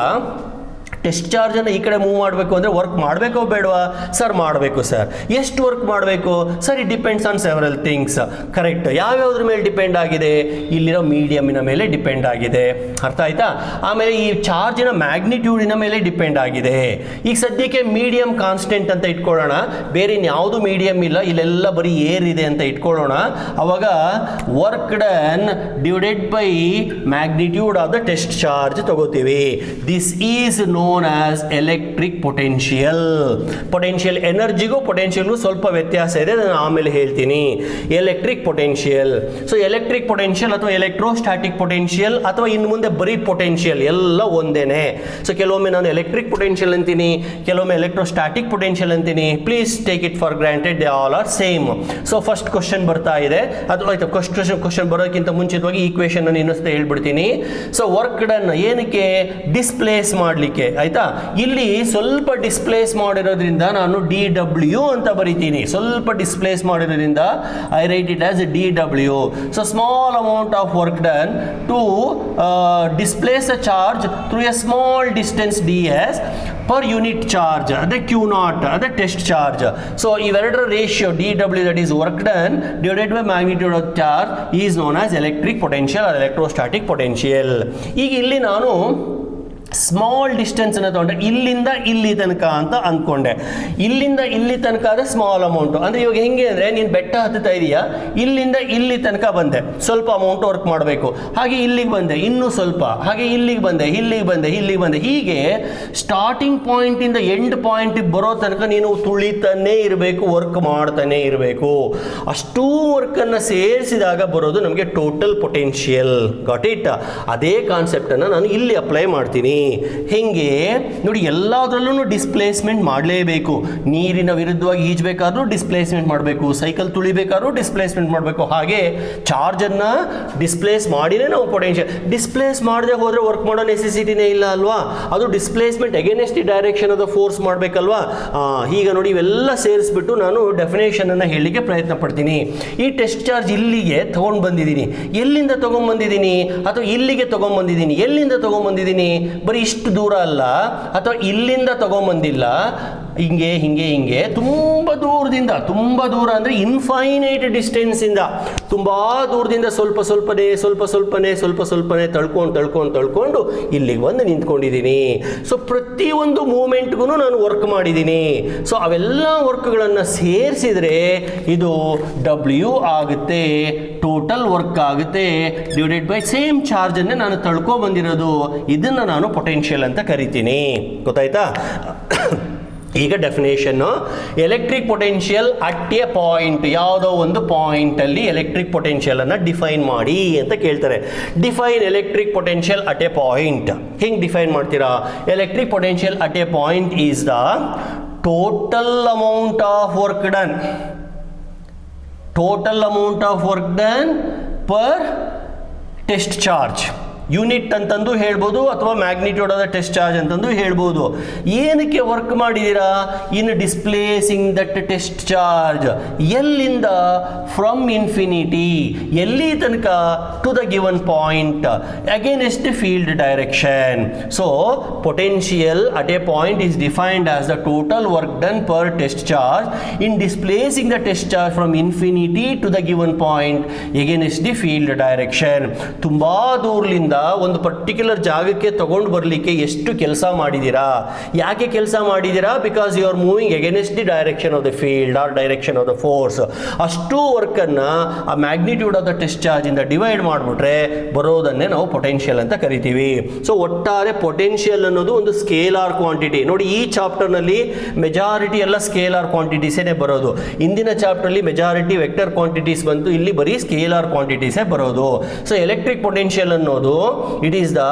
ಟೆಸ್ಟ್ ಚಾರ್ಜನ್ನು ಈ ಕಡೆ ಮೂವ್ ಮಾಡಬೇಕು ಅಂದರೆ ವರ್ಕ್ ಮಾಡಬೇಕೋ ಬೇಡವಾ? ಸರ್ ಮಾಡಬೇಕು ಸರ್. ಎಷ್ಟು ವರ್ಕ್ ಮಾಡಬೇಕು sir? It depends on several things. Correct. ಯಾವ್ಯಾವ್ದ್ರ ಮೇಲೆ ಡಿಪೆಂಡ್ ಆಗಿದೆ? ಇಲ್ಲಿರೋ ಮೀಡಿಯಮಿನ ಮೇಲೆ ಡಿಪೆಂಡ್ ಆಗಿದೆ. ಅರ್ಥ ಆಯ್ತಾ? ಆಮೇಲೆ ಈ ಚಾರ್ಜಿನ ಮ್ಯಾಗ್ನಿಟ್ಯೂಡಿನ ಮೇಲೆ ಡಿಪೆಂಡ್ ಆಗಿದೆ. ಈಗ ಸದ್ಯಕ್ಕೆ ಮೀಡಿಯಂ ಕಾನ್ಸ್ಟೆಂಟ್ ಅಂತ ಇಟ್ಕೊಳ್ಳೋಣ, ಬೇರೆ ಇನ್ಯಾವುದು ಮೀಡಿಯಂ ಇಲ್ಲ, ಇಲ್ಲೆಲ್ಲ ಬರೀ ಏರ್ ಇದೆ ಅಂತ ಇಟ್ಕೊಳ್ಳೋಣ. ಅವಾಗ work done divided by magnitude of the test charge ತಗೋತೀವಿ. This is known as electric potential. Potential ಎನರ್ಜಿಗೂ ಪೊಟೆನ್ಷಿಯಲ್ಗೂ ಸ್ವಲ್ಪ ವ್ಯತ್ಯಾಸ ಇದೆ, ನಾನು ಆಮೇಲೆ ಹೇಳ್ತೀನಿ. Electric potential. So electric potential ಅಥವಾ ಎಲೆಕ್ಟ್ರೋಸ್ಟಾಟಿಕ್ ಪೊಟೆನ್ಷಿಯಲ್ ಅಥವಾ ಇನ್ನು ಮುಂದೆ ಬರೀ ಪೊಟೆನ್ಷಿಯಲ್ ಎಲ್ಲ ಒಂದೇನೆ. ಸೊ ಕೆಲವೊಮ್ಮೆ ನಾನು ಎಲೆಕ್ಟ್ರಿಕ್ ಪೊಟೆನ್ಷಿಯಲ್ ಅಂತೀನಿ, ಕೆಲವೊಮ್ಮೆ ಎಲೆಕ್ಟ್ರೋಸ್ಟಾಟಿಕ್ ಪೊಟೆನ್ಷಿಯಲ್ ಅಂತೀನಿ. Please take it for granted, they all are same. So first question ಬರ್ತಾ ಇದೆ, ಅದು ಆಯ್ತು. ಕ್ವಶನ್ ಬರೋಕ್ಕಿಂತ ಮುಂಚಿತವಾಗಿ ಈಕ್ವೇಷನ್ ನಾನು ಇನ್ನೊಂದು ಹೇಳ್ಬಿಡ್ತೀನಿ. ಸೊ ವರ್ಕ್ ಡನ್ ಏನಕ್ಕೆ? ಡಿಸ್ಪ್ಲೇಸ್ ಮಾಡಲಿಕ್ಕೆ, ಆಯ್ತಾ? ಇಲ್ಲಿ ಸ್ವಲ್ಪ ಡಿಸ್ಪ್ಲೇಸ್ ಮಾಡಿರೋದ್ರಿಂದ ನಾನು ಡಿ ಡಬ್ಲ್ಯೂ ಅಂತ ಬರಿತೀನಿ. ಸ್ವಲ್ಪ ಡಿಸ್ಪ್ಲೇಸ್ ಮಾಡಿರೋದ್ರಿಂದ I write it as d ಡಬ್ಲ್ಯೂ. So small amount of work done to displace a charge through a small distance d s per unit charge, ಅದೇ ಕ್ಯೂ ನಾಟ್, ಅದೇ ಟೆಸ್ಟ್ ಚಾರ್ಜ್. ಸೊ ಇವೆರಡರ ರೇಷಿಯೋ ಡಿ ಡಬ್ಲ್ಯೂ, that is work done divided by magnitude of charge, is known as electric potential or electrostatic potential. ಈಗ ಇಲ್ಲಿ ನಾನು ಸ್ಮಾಲ್ ಡಿಸ್ಟೆನ್ಸನ್ನು ತೊಗೊಂಡೆ, ಇಲ್ಲಿಂದ ಇಲ್ಲಿ ತನಕ ಅಂತ ಅಂದ್ಕೊಂಡೆ. ಇಲ್ಲಿಂದ ಇಲ್ಲಿ ತನಕ ಆದರೆ ಸ್ಮಾಲ್ ಅಮೌಂಟು. ಅಂದರೆ ಇವಾಗ ಹೆಂಗೆ ಅಂದರೆ ನೀನು ಬೆಟ್ಟ ಹತ್ತುತ್ತಾ ಇದೆಯಾ, ಇಲ್ಲಿಂದ ಇಲ್ಲಿ ತನಕ ಬಂದೆ, ಸ್ವಲ್ಪ ಅಮೌಂಟ್ ವರ್ಕ್ ಮಾಡಬೇಕು. ಹಾಗೆ ಇಲ್ಲಿಗೆ ಬಂದೆ, ಇನ್ನೂ ಸ್ವಲ್ಪ. ಹಾಗೆ ಇಲ್ಲಿಗೆ ಬಂದೆ, ಇಲ್ಲಿಗೆ ಬಂದೆ, ಇಲ್ಲಿಗೆ ಬಂದೆ. ಹೀಗೆ ಸ್ಟಾರ್ಟಿಂಗ್ ಪಾಯಿಂಟಿಂದ ಎಂಡ್ ಪಾಯಿಂಟಿಗೆ ಬರೋ ತನಕ ನೀನು ತುಳಿತಾನೇ ಇರಬೇಕು, ವರ್ಕ್ ಮಾಡ್ತಾನೆ ಇರಬೇಕು. ಅಷ್ಟೂ ವರ್ಕನ್ನು ಸೇರಿಸಿದಾಗ ಬರೋದು ನಮಗೆ ಟೋಟಲ್ ಪೊಟೆನ್ಷಿಯಲ್. Got it? ಅದೇ ಕಾನ್ಸೆಪ್ಟನ್ನು ನಾನು ಇಲ್ಲಿ ಅಪ್ಲೈ ಮಾಡ್ತೀನಿ. ಹೆಂಗೆ ನೋಡಿ, ಎಲ್ಲದರಲ್ಲೂ ಡಿಸ್ಪ್ಲೇಸ್ಮೆಂಟ್ ಮಾಡಲೇಬೇಕು. ನೀರಿನ ವಿರುದ್ಧವಾಗಿ ಈಜಬೇಕಾದ್ರೂ ಡಿಸ್ಪ್ಲೇಸ್ಮೆಂಟ್ ಮಾಡಬೇಕು, ಸೈಕಲ್ ತುಳಿಬೇಕಾದ್ರೂ ಡಿಸ್ಪ್ಲೇಸ್ಮೆಂಟ್ ಮಾಡಬೇಕು. ಹಾಗೆ ಚಾರ್ಜನ್ನು ಡಿಸ್ಪ್ಲೇಸ್ ಮಾಡಿನೇ ನಾವು ಪೊಟೆನ್ಷಿಯಲ್. ಡಿಸ್ಪ್ಲೇಸ್ ಮಾಡದೆ ಹೋದರೆ ವರ್ಕ್ ಮಾಡೋ ನೆಸೆಸಿಟಿನೇ ಇಲ್ಲ ಅಲ್ವಾ? ಅದು displacement against the direction of the force ಮಾಡಬೇಕಲ್ವಾ? ಈಗ ನೋಡಿ ಇವೆಲ್ಲ ಸೇರಿಸ್ಬಿಟ್ಟು ನಾನು ಡೆಫಿನೇಷನನ್ನು ಹೇಳಲಿಕ್ಕೆ ಪ್ರಯತ್ನ ಪಡ್ತೀನಿ. ಈ ಟೆಸ್ಟ್ ಚಾರ್ಜ್ ಇಲ್ಲಿಗೆ ತೊಗೊಂಡು ಬಂದಿದ್ದೀನಿ. ಎಲ್ಲಿಂದ ತೊಗೊಂಡ್ಬಂದಿದ್ದೀನಿ? ಅಥವಾ ಇಲ್ಲಿಗೆ ತೊಗೊಂಡ್ಬಂದಿದ್ದೀನಿ. ಎಲ್ಲಿಂದ ತೊಗೊಂಡ್ಬಂದಿದ್ದೀನಿ? ಬರೀ ಇಷ್ಟು ದೂರ ಅಲ್ಲ, ಅಥವಾ ಇಲ್ಲಿಂದ ತಗೊಂಬಂದಿಲ್ಲ, ಹಿಂಗೆ ಹಿಂಗೆ ಹಿಂಗೆ ತುಂಬ ದೂರದಿಂದ, ತುಂಬ ದೂರ ಅಂದರೆ ಇನ್ಫೈನೈಟ್ ಡಿಸ್ಟೆನ್ಸಿಂದ, ತುಂಬ ದೂರದಿಂದ ಸ್ವಲ್ಪ ಸ್ವಲ್ಪನೇ ತಳ್ಕೊಂಡು ಇಲ್ಲಿಗೆ ಬಂದು ನಿಂತ್ಕೊಂಡಿದ್ದೀನಿ. ಸೊ ಪ್ರತಿಯೊಂದು ಮೂಮೆಂಟ್ಗೂ ನಾನು ವರ್ಕ್ ಮಾಡಿದ್ದೀನಿ. ಸೊ ಅವೆಲ್ಲ ವರ್ಕ್ಗಳನ್ನು ಸೇರಿಸಿದರೆ ಇದು W ಆಗುತ್ತೆ, ಟೋಟಲ್ ವರ್ಕ್ ಆಗುತ್ತೆ, ಡಿವೈಡೆಡ್ ಬೈ ಸೇಮ್ ಚಾರ್ಜನ್ನೇ ನಾನು ಬಂದಿರೋದು. ಇದನ್ನು ನಾನು ಪೊಟೆನ್ಷಿಯಲ್ ಅಂತ ಕರಿತೀನಿ. ಗೊತ್ತಾಯ್ತಾ? ಈಗ definition, electric potential at a point, ಯಾವುದೋ ಒಂದು ಪಾಯಿಂಟಲ್ಲಿ ಎಲೆಕ್ಟ್ರಿಕ್ ಪೊಟೆನ್ಷಿಯಲನ್ನು ಡಿಫೈನ್ ಮಾಡಿ ಅಂತ ಕೇಳ್ತಾರೆ. Define electric potential at a point. ಹೆಂಗೆ ಡಿಫೈನ್ ಮಾಡ್ತೀರಾ? Electric potential at a point is the total amount of work done, total amount of work done per test charge. Unit ಅಂತಂದು ಹೇಳ್ಬೋದು ಅಥವಾ magnitude of the test charge ಅಂತಂದು ಹೇಳ್ಬೋದು. ಏನಕ್ಕೆ ವರ್ಕ್ ಮಾಡಿದ್ದೀರಾ? In displacing that test charge. ಎಲ್ಲಿಂದ? ಫ್ರಮ್ ಇನ್ಫಿನಿಟಿ, ಎಲ್ಲಿ ತನಕ? To the given point against field direction. So potential at a point is defined as the total work done per test charge in displacing the test charge from infinity to the given point against the field direction. ತುಂಬಾ ದೂರದಿಂದ ಒಂದು ಪರ್ಟಿಕ್ಯುಲರ್ ಜಾಗಕ್ಕೆ ತಗೊಂಡು ಬರಲಿಕ್ಕೆ ಎಷ್ಟು ಕೆಲಸ ಮಾಡಿದ್ದೀರಾ? ಯಾಕೆ ಕೆಲಸ ಮಾಡಿದ್ದೀರಾ? Because you are moving against the direction of the field or direction of the force. ಅಷ್ಟು ವರ್ಕನ್ನು ಆ magnitude of the test charge ಇಂದ ಡಿವೈಡ್ ಮಾಡಿಬಿಟ್ರೆ ಬರೋದನ್ನೇ ನಾವು ಪೊಟೆನ್ಷಿಯಲ್ ಅಂತ ಕರಿತೀವಿ. ಸೊ ಒಟ್ಟಾರೆ ಪೊಟೆನ್ಷಿಯಲ್ ಅನ್ನೋದು ಒಂದು ಸ್ಕೇಲಾರ್ ಕ್ವಾಂಟಿಟಿ. ನೋಡಿ, ಈ ಚಾಪ್ಟರ್ನಲ್ಲಿ ಮೆಜಾರಿಟಿ ಎಲ್ಲ ಸ್ಕೇಲಾರ್ ಕ್ವಾಂಟಿಟೀಸೇ ಬರೋದು. ಇಂದಿನ ಚಾಪ್ಟರ್ಲಿ ಮೆಜಾರಿಟಿ ವೆಕ್ಟರ್ ಕ್ವಾಂಟಿಟೀಸ್ ಬಂತು, ಇಲ್ಲಿ ಬರೀ ಸ್ಕೇಲಾರ್ ಕ್ವಾಂಟಿಟೀಸೇ ಬರೋದು. ಸೊ ಎಲೆಕ್ಟ್ರಿಕ್ ಪೊಟೆನ್ಷಿಯಲ್ ಅನ್ನೋದು it is the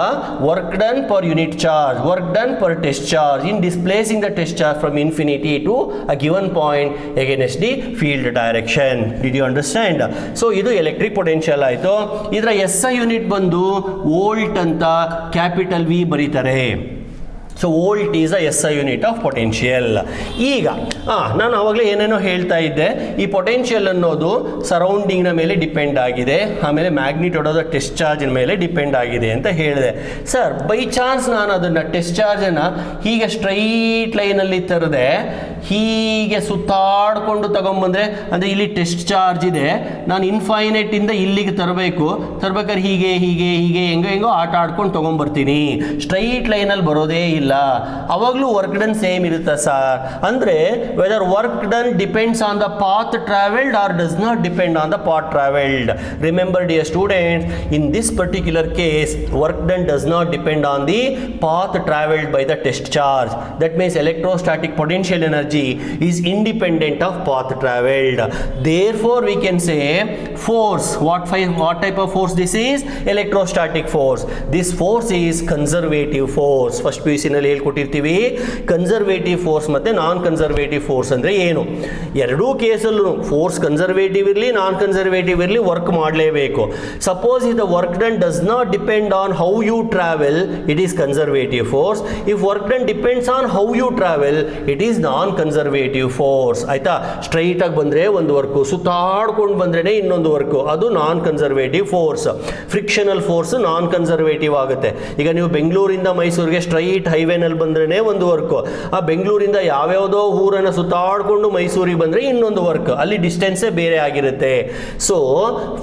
work done per unit charge, work done per test charge in displacing the test charge from infinity to a given point against the field direction. Did you understand? So ಇದು electric potential ಆಯಿತು. ಇದರ SI ಯೂನಿಟ್ ಬಂದು ವೋಲ್ಟ್ ಅಂತ ಕ್ಯಾಪಿಟಲ್ V ಬರೀತಾರೆ. So volt is a SI unit of potential. ಈಗ ನಾನು ಆವಾಗಲೇ ಏನೇನೋ ಹೇಳ್ತಾ ಇದ್ದೆ, ಈ ಪೊಟೆನ್ಷಿಯಲ್ ಅನ್ನೋದು ಸರೌಂಡಿಂಗ್ನ ಮೇಲೆ ಡಿಪೆಂಡ್ ಆಗಿದೆ, ಆಮೇಲೆ ಮ್ಯಾಗ್ನಿಟ್ಯೂಡ್ ಆಫ್ ದ ಟೆಸ್ಟ್ ಚಾರ್ಜಿನ ಮೇಲೆ ಡಿಪೆಂಡ್ ಆಗಿದೆ ಅಂತ ಹೇಳಿದೆ. ಸರ್, ಬೈ ಚಾನ್ಸ್ ನಾನು ಅದನ್ನು ಟೆಸ್ಟ್ ಚಾರ್ಜನ್ನು ಹೀಗೆ ಸ್ಟ್ರೈಟ್ ಲೈನಲ್ಲಿ ತರದೆ ಹೀಗೆ ಸುತ್ತಾಡಿಕೊಂಡು ತಗೊಂಬಂದರೆ, ಅಂದರೆ ಇಲ್ಲಿ ಟೆಸ್ಟ್ ಚಾರ್ಜ್ ಇದೆ, ನಾನು ಇನ್ಫೈನೈಟಿಂದ ಇಲ್ಲಿಗೆ ತರಬೇಕಾದ್ರೆ ಹೀಗೆ ಹೀಗೆ ಹೀಗೆ ಹೆಂಗೋ ಆಟ ಆಡ್ಕೊಂಡು ತೊಗೊಂಬರ್ತೀನಿ. ಸ್ಟ್ರೈಟ್ ಲೈನಲ್ಲಿ ಬರೋದೇ ಇಲ್ಲ. ಅವಾಗಲೂ ವರ್ಕ್ ಡನ್ ಸೇಮ್ ಇರುತ್ತೆ ಸರ್. ಅಂದರೆ whether work done depends on the path travelled or does not depend on the path travelled. Remember dear students, in this particular case work done does not depend on the path traveled by the test charge. That means electrostatic potential energy is independent of path traveled. Therefore we can say force, what type of force this is? Electrostatic force. This force is conservative force. First PUC ನಲ್ಲಿ ಹೇಳ್ಕೊಟ್ಟಿರ್ತೀವಿ, ಕನ್ಸರ್ವೇಟಿವ್ ಫೋರ್ಸ್ ಮತ್ತು ನಾನ್ ಕನ್ಸರ್ವೇಟಿವ್ ಫೋರ್ಸ್ ಅಂದರೆ ಏನು. ಎರಡೂ ಕೇಸಲ್ಲೂ ಫೋರ್ಸ್ ಕನ್ಸರ್ವೇಟಿವ್ ಇರಲಿ ನಾನ್ ಕನ್ಸರ್ವೇಟಿವ್ ಇರಲಿ ವರ್ಕ್ ಮಾಡಲೇಬೇಕು. Suppose if the work done does not depend on how you travel, it is conservative force. If work done depends on how you travel, it is non conservative force. ಆಯ್ತಾ? ಸ್ಟ್ರೈಟಾಗಿ ಬಂದರೆ ಒಂದು ವರ್ಕು, ಸುತ್ತಾಡ್ಕೊಂಡು ಬಂದ್ರೇ ಇನ್ನೊಂದು ವರ್ಕು, ಅದು ನಾನ್ ಕನ್ಸರ್ವೇಟಿವ್ ಫೋರ್ಸ್. ಫ್ರಿಕ್ಷನಲ್ ಫೋರ್ಸ್ ನಾನ್ ಕನ್ಸರ್ವೇಟಿವ್ ಆಗುತ್ತೆ. ಈಗ ನೀವು ಬೆಂಗಳೂರಿಂದ ಮೈಸೂರಿಗೆ ಸ್ಟ್ರೈಟ್ ಹೈವೇನಲ್ಲಿ ಬಂದ್ರೇ ಒಂದು ವರ್ಕು, ಆ ಬೆಂಗಳೂರಿಂದ ಯಾವ್ಯಾವುದೋ ಊರನ್ನು ಸುತ್ತಾಡ್ಕೊಂಡು ಮೈಸೂರಿಗೆ ಬಂದರೆ ಇನ್ನೊಂದು ವರ್ಕ್, ಅಲ್ಲಿ ಡಿಸ್ಟೆನ್ಸೇ ಬೇರೆ ಆಗಿರುತ್ತೆ. So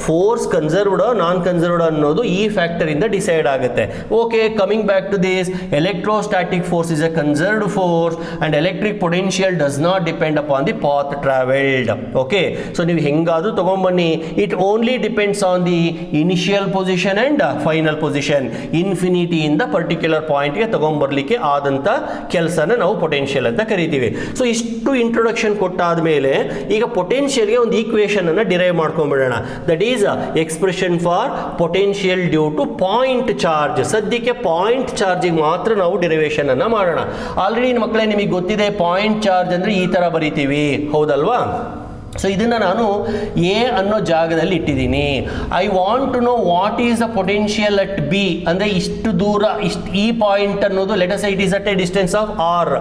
force conserved non conserved ಅನ್ನೋದು ಈ ಫ್ಯಾಕ್ಟರಿಂದ ಡಿಸೈಡ್ ಆಗುತ್ತೆ. Okay, coming back to this, electrostatic force is a conserved force and electric potential does not depend upon the path travelled. Okay, so ನೀವು ಹೆಂಗಾದ್ರೂ ತಗೊಂಡ್ಬನ್ನಿ, it only depends on the initial position and final position. ಇನ್ಫಿನಿಟಿಯಿಂದ ಪರ್ಟಿಕ್ಯುಲರ್ ಪಾಯಿಂಟ್ಗೆ ತಗೊಂಡ್ಬರ್ಲಿಕ್ಕೆ ಆದಂಥ ಕೆಲಸನ ನಾವು ಪೊಟೆನ್ಷಿಯಲ್ ಅಂತ ಕರಿತೀವಿ. ಸೊ ಇಷ್ಟು ಇಂಟ್ರೊಡಕ್ಷನ್ ಕೊಟ್ಟಾದ ಮೇಲೆ ಈಗ ಪೊಟೆನ್ಷಿಯಲ್ಗೆ ಒಂದು ಈಕ್ವೇಷನ್ ಅನ್ನು ಡಿರೈವ್ ಮಾಡ್ಕೊಂಡ್ಬಿಡೋಣ. That is expression for potential due to point charge. ಸದ್ಯಕ್ಕೆ ಪಾಯಿಂಟ್ ಚಾರ್ಜಿಗೆ ಮಾತ್ರ ನಾವು ಡಿರೈವೇಷನ್ ಅನ್ನು ಮಾಡೋಣ. ಆಲ್ರೆಡಿ ಮಕ್ಕಳೇ ನಿಮಗೆ ಗೊತ್ತಿದೆ, ಪಾಯಿಂಟ್ ಚಾರ್ಜ್ ಅಂದರೆ ಈ ಥರ ಬರಿತೀವಿ, ಹೌದಲ್ವಾ? ಸೊ ಇದನ್ನು ನಾನು ಎ ಅನ್ನೋ ಜಾಗದಲ್ಲಿ ಇಟ್ಟಿದ್ದೀನಿ. I want to know what is the potential at B, ಅಂದರೆ ಇಷ್ಟು ದೂರ ಈ ಪಾಯಿಂಟ್ ಅನ್ನೋದು let us say it is at a distance of r.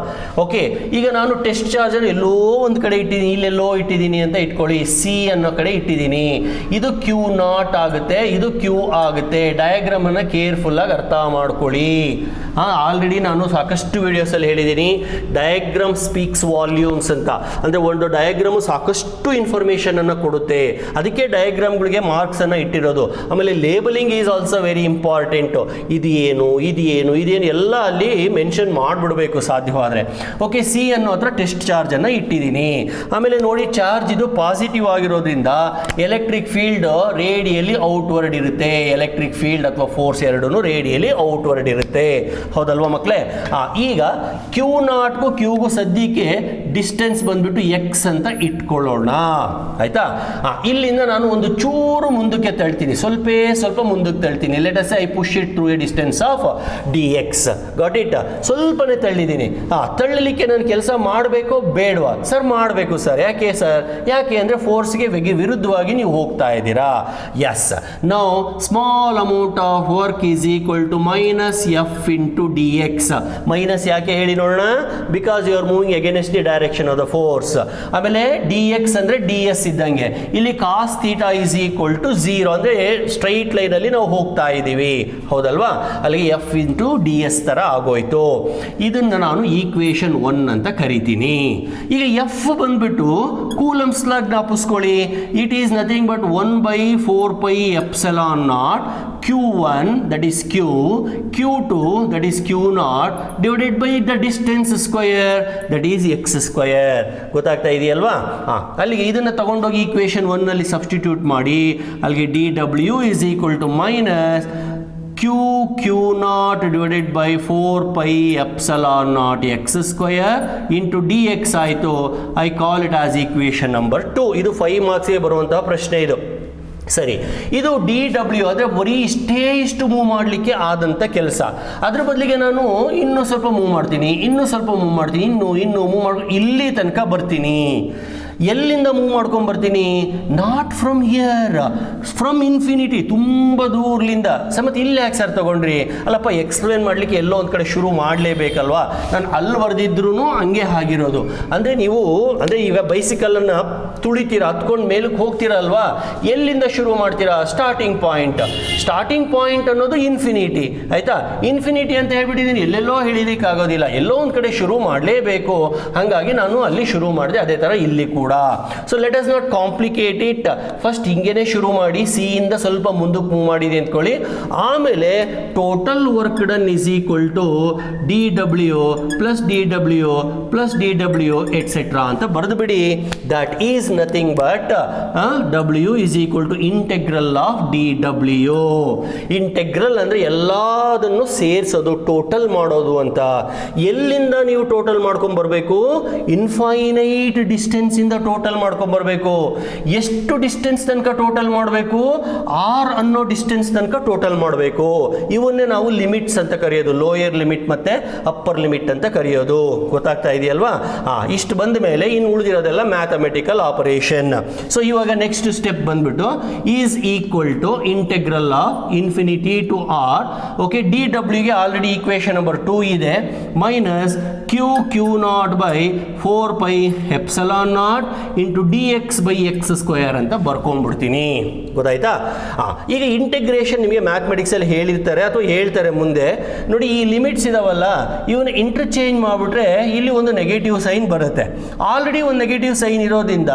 Okay, ಈಗ ನಾನು ಟೆಸ್ಟ್ ಚಾರ್ಜರ್ ಎಲ್ಲೋ ಒಂದು ಕಡೆ ಇಟ್ಟಿದ್ದೀನಿ, ಇಲ್ಲೆಲ್ಲೋ ಇಟ್ಟಿದ್ದೀನಿ ಅಂತ ಇಟ್ಕೊಳ್ಳಿ, ಸಿ ಅನ್ನೋ ಕಡೆ ಇಟ್ಟಿದ್ದೀನಿ. ಇದು ಕ್ಯೂ ನಾಟ್ ಆಗುತ್ತೆ, ಇದು ಕ್ಯೂ ಆಗುತ್ತೆ. ಡಯಾಗ್ರಾಮನ್ನು ಕೇರ್ಫುಲ್ಲಾಗಿ ಅರ್ಥ ಮಾಡ್ಕೊಳ್ಳಿ. ಆಲ್ರೆಡಿ ನಾನು ಸಾಕಷ್ಟು ವಿಡಿಯೋಸಲ್ಲಿ ಹೇಳಿದ್ದೀನಿ, ಡಯಾಗ್ರಾಮ್ ಸ್ಪೀಕ್ಸ್ ವಾಲ್ಯೂಮ್ಸ್ ಅಂತ. ಅಂದರೆ ಒಂದು ಡಯಾಗ್ರಾಮು ಸಾಕಷ್ಟು ಇನ್ಫಾರ್ಮೇಷನ್ ಅನ್ನು ಕೊಡುತ್ತೆ, ಅದಕ್ಕೆ ಡಯಾಗ್ರಾಮ್ಗಳಿಗೆ ಮಾರ್ಕ್ಸ್ ಅನ್ನು ಇಟ್ಟಿರೋದು. ಆಮೇಲೆ labelling is also very important. ಇದೇನು ಎಲ್ಲ ಅಲ್ಲಿ ಮೆನ್ಷನ್ ಮಾಡಿಬಿಡಬೇಕು ಸಾಧ್ಯವಾದರೆ. ಓಕೆ, ಸಿ ಅನ್ನೋ ಹತ್ರ ಟೆಸ್ಟ್ ಚಾರ್ಜನ್ನು ಇಟ್ಟಿದ್ದೀನಿ. ಆಮೇಲೆ ನೋಡಿ, ಚಾರ್ಜ್ ಇದು ಪಾಸಿಟಿವ್ ಆಗಿರೋದ್ರಿಂದ ಎಲೆಕ್ಟ್ರಿಕ್ ಫೀಲ್ಡ್ ರೇಡಿಯಲಿ ಔಟ್ವರ್ಡ್ ಇರುತ್ತೆ. ಎಲೆಕ್ಟ್ರಿಕ್ ಫೀಲ್ಡ್ ಅಥವಾ ಫೋರ್ಸ್ ಎರಡೂ ರೇಡಿಯಲಿ ಔಟ್ವರ್ಡ್ ಇರುತ್ತೆ. ಹೌದಲ್ವಾ ಮಕ್ಕಳೇ? ಈಗ ಕ್ಯೂ ನಾಟ್ಗೂ ಕ್ಯೂಗೂ ಸದ್ಯಕ್ಕೆ ಡಿಸ್ಟೆನ್ಸ್ ಬಂದ್ಬಿಟ್ಟು ಎಕ್ಸ್ ಅಂತ ಇಟ್ಕೊಳ್ಳೋಣ, ಆಯ್ತಾ? ಇಲ್ಲಿಂದ ನಾನು ಒಂದು ಚೂರು ಮುಂದಕ್ಕೆ ತಳ್ತೀನಿ, ಸ್ವಲ್ಪ ಮುಂದಕ್ಕೆ ತಳ್ತೀನಿ. Let us say I push it through a distance of d x. Got it? ಸ್ವಲ್ಪನೇ ತಳ್ಳಿದ್ದೀನಿ. ತಳ್ಳಲಿಕ್ಕೆ ನಾನು ಕೆಲಸ ಮಾಡಬೇಕೋ ಬೇಡವಾ? ಸರ್ ಮಾಡಬೇಕು ಸರ್. ಯಾಕೆ ಸರ್? ಯಾಕೆ ಅಂದರೆ ಫೋರ್ಸ್ಗೆ ವಿರುದ್ಧವಾಗಿ ನೀವು ಹೋಗ್ತಾ ಇದ್ದೀರಾ. Yes, now small amount of work is equal to minus f into d x. Minus ಯಾಕೆ ಹೇಳಿ ನೋಡೋಣ? Because you are moving against the direction of the force. ಆಮೇಲೆ ಡಿ ಎಕ್ಸ್ ಅಂದರೆ ಡಿ ಎಸ್ ಇದ್ದಂಗೆ. ಇಲ್ಲಿ cos theta is equal to 0, ಅಂದರೆ ಸ್ಟ್ರೈಟ್ ಲೈನಲ್ಲಿ ನಾವು ಹೋಗ್ತಾ ಇದ್ದೀವಿ. ಹೌದಲ್ವಾ? ಅಲ್ಲಿಗೆ ಎಫ್ ಇಂಟು ಡಿ ಎಸ್ ಥರ ಆಗೋಯ್ತು. ಇದನ್ನು ನಾನು ಈಕ್ವೇಷನ್ 1 ಅಂತ ಕರಿತೀನಿ. ಈಗ ಎಫ್ ಬಂದ್ಬಿಟ್ಟು ಕೂಲಂಬ್ಸ್ ಲಾ ಜ್ಞಾಪಿಸ್ಕೊಳ್ಳಿ. It is nothing but 1/4πε0 Q1 that is Q, Q2 that is Q0 divided by the distance square that is x square. ಗೊತ್ತಾಗ್ತಾ ಇದೆಯಲ್ವಾ? ಅಲ್ಲಿಗೆ ಇದನ್ನು ತಗೊಂಡೋಗಿ ಈಕ್ವೇಷನ್ 1 ನಲ್ಲಿ ಸಬ್ಸ್ಟಿಟ್ಯೂಟ್ ಮಾಡಿ. ಅಲ್ಲಿಗೆ ಡಿ ಡಬ್ಲ್ಯೂ is equal to minus Q0 divided by 4πε0 x square into dx ಆಯಿತು. I call it as equation number 2. ಇದು 5 ಮಾರ್ಕ್ಸ್ಗೆ ಬರುವಂತಹ ಪ್ರಶ್ನೆ ಇದು. ಸರಿ, ಇದು ಡಿ ಡಬ್ಲ್ಯೂ ಅಂದರೆ ಬರೀ ಇಷ್ಟು ಮೂವ್ ಮಾಡಲಿಕ್ಕೆ ಆದಂಥ ಕೆಲಸ. ಅದ್ರ ಬದಲಿಗೆ ನಾನು ಇನ್ನೂ ಸ್ವಲ್ಪ ಮೂವ್ ಮಾಡ್ತೀನಿ, ಇನ್ನೂ ಮೂವ್ ಮಾಡ್ಕೊಂಡು ಇಲ್ಲಿ ತನಕ ಬರ್ತೀನಿ. ಎಲ್ಲಿಂದ ಮೂವ್ ಮಾಡ್ಕೊಂಬರ್ತೀನಿ? Not from here, from infinity, ತುಂಬ ದೂರಲಿಂದ. ಮತ್ತು ಇಲ್ಲಿ ಯಾಕೆ ಸರ್ ತಗೊಂಡ್ರಿ? ಅಲ್ಲಪ್ಪ, ಎಕ್ಸ್ಪ್ಲೇನ್ ಮಾಡಲಿಕ್ಕೆ ಎಲ್ಲೋ ಒಂದು ಕಡೆ ಶುರು ಮಾಡಲೇಬೇಕಲ್ವಾ? ನಾನು ಅಲ್ಲಿ ಬರೆದಿದ್ರೂ ಹಂಗೆ ಆಗಿರೋದು. ಅಂದರೆ ನೀವು ಈಗ ಬೈಸಿಕಲನ್ನು ತುಳಿತೀರಾ, ಹತ್ಕೊಂಡು ಮೇಲಕ್ಕೆ ಹೋಗ್ತೀರಲ್ವಾ? ಎಲ್ಲಿಂದ ಶುರು ಮಾಡ್ತೀರಾ? ಸ್ಟಾರ್ಟಿಂಗ್ ಪಾಯಿಂಟ್ ಅನ್ನೋದು ಇನ್ಫಿನಿಟಿ, ಆಯಿತಾ? ಇನ್ಫಿನಿಟಿ ಅಂತ ಹೇಳ್ಬಿಟ್ಟಿದ್ದೀನಿ, ಎಲ್ಲೆಲ್ಲೋ ಹೇಳಿಲಿಕ್ಕಾಗೋದಿಲ್ಲ, ಎಲ್ಲೋ ಒಂದು ಕಡೆ ಶುರು ಮಾಡಲೇಬೇಕು. ಹಾಗಾಗಿ ನಾನು ಅಲ್ಲಿ ಶುರು ಮಾಡಿದೆ, ಅದೇ ಥರ ಇಲ್ಲಿ ಕೂಡ. So let us not complicate it. First ಹಿಂಗೇನೆ ಶುರು ಮಾಡಿ, ಸಿ ಇಂದ ಸ್ವಲ್ಪ ಮುಂದಕ್ಕೆ ಮೂವ್ ಮಾಡಿದೆ ಅಂದ್ಕೊಳ್ಳಿ. ಆಮೇಲೆ total work done is equal to D W plus D W plus D W et cetera ಅಂತ ಬರೆದು ಬಿಡಿ. That is nothing but W is equal to integral of D W. Integral ಅಂದರೆ ಎಲ್ಲದನ್ನು ಸೇರಿಸೋದು, ಟೋಟಲ್ ಮಾಡೋದು ಅಂತ. ಎಲ್ಲಿಂದ ನೀವು ಟೋಟಲ್ ಮಾಡ್ಕೊಂಡು ಬರಬೇಕು? ಇನ್ಫೈನೈಟ್ ಡಿಸ್ಟೆನ್ಸ್ ಇಂದ ಟೋಟಲ್ ಮಾಡ್ಕೊಂಡು ಬರಬೇಕು. ಎಷ್ಟು ಡಿಸ್ಟೆನ್ಸ್ ತನಕ ಟೋಟಲ್ ಮಾಡಬೇಕು? ಆರ್ ಅನ್ನೋ ಡಿಸ್ಟೆನ್ಸ್ ತನಕ ಟೋಟಲ್ ಮಾಡಬೇಕು. ಇವನ್ನೇ ನಾವು ಲಿಮಿಟ್ಸ್ ಅಂತ ಕರೆಯೋದು, ಲೋಯರ್ ಲಿಮಿಟ್ ಮತ್ತೆ ಅಪ್ಪರ್ ಲಿಮಿಟ್ ಅಂತ ಕರೆಯೋದು. ಗೊತ್ತಾಗ್ತಾ ಇದೆಯಲ್ವಾ? ಇಷ್ಟು ಬಂದ ಮೇಲೆ ಇನ್ನು ಉಳಿದಿರೋದೆಲ್ಲ ಮ್ಯಾಥಮೆಟಿಕಲ್ ಆಪರೇಷನ್. ಸೊ ಇವಾಗ ನೆಕ್ಸ್ಟ್ ಸ್ಟೆಪ್ ಬಂದ್ಬಿಟ್ಟು is equal to integral of infinity to r. Okay, d ಡಬ್ಲ್ಯೂಗೆ ಆಲ್ರೆಡಿ ಈಕ್ವೇಷನ್ ನಂಬರ್ 2 ಇದೆ. Minus Q0 by 4πε0 into d x by x square ಅಂತ ಬರ್ಕೊಂಡ್ಬಿಡ್ತೀನಿ. ಗೊತ್ತಾಯ್ತಾ? ಈಗ ಇಂಟಿಗ್ರೇಷನ್ ನಿಮಗೆ ಮ್ಯಾಥಮೆಟಿಕ್ಸಲ್ಲಿ ಹೇಳಿರ್ತಾರೆ ಅಥವಾ ಹೇಳ್ತಾರೆ ಮುಂದೆ. ನೋಡಿ, ಈ ಲಿಮಿಟ್ಸ್ ಇದಾವಲ್ಲ, ಇವನ್ನ ಇಂಟರ್ಚೇಂಜ್ ಮಾಡಿಬಿಟ್ರೆ ಇಲ್ಲಿ ಒಂದು ನೆಗೆಟಿವ್ ಸೈನ್ ಬರುತ್ತೆ. ಆಲ್ರೆಡಿ ಒಂದು ನೆಗೆಟಿವ್ ಸೈನ್ ಇರೋದ್ರಿಂದ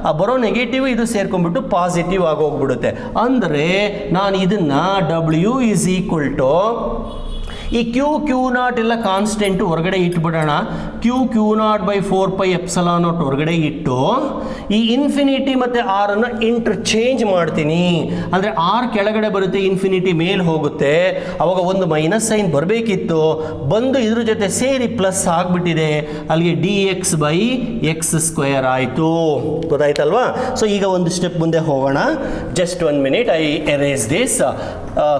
ಆ ಬರೋ ನೆಗೆಟಿವ್ ಇದು ಸೇರ್ಕೊಂಡ್ಬಿಟ್ಟು ಪಾಸಿಟಿವ್ ಆಗೋಗ್ಬಿಡುತ್ತೆ. ಅಂದರೆ ನಾನು ಇದನ್ನು ಡಬ್ಲ್ಯೂ ಈಸ್ ಈಕ್ವಲ್ ಟು ಈ Q0 ಎಲ್ಲ ಕಾನ್ಸ್ಟೆಂಟ್ ಹೊರಗಡೆ ಇಟ್ಬಿಡೋಣ. Q0 by 4πε0 ಹೊರಗಡೆ ಇಟ್ಟು ಈ ಇನ್ಫಿನಿಟಿ ಮತ್ತು ಆರ್ ಅನ್ನು ಇಂಟರ್ಚೇಂಜ್ ಮಾಡ್ತೀನಿ. ಅಂದರೆ ಆರ್ ಕೆಳಗಡೆ ಬರುತ್ತೆ, ಇನ್ಫಿನಿಟಿ ಮೇಲೆ ಹೋಗುತ್ತೆ. ಅವಾಗ ಒಂದು ಮೈನಸ್ ಸೈನ್ ಬರಬೇಕಿತ್ತು, ಬಂದು ಇದ್ರ ಜೊತೆ ಸೇರಿ ಪ್ಲಸ್ ಆಗಿಬಿಟ್ಟಿದೆ. ಅಲ್ಲಿಗೆ D x by x square ಆಯಿತು. ಗೊತ್ತಾಯ್ತಲ್ವಾ? ಸೊ ಈಗ ಒಂದು ಸ್ಟೆಪ್ ಮುಂದೆ ಹೋಗೋಣ. Just 1 minute, I erase this.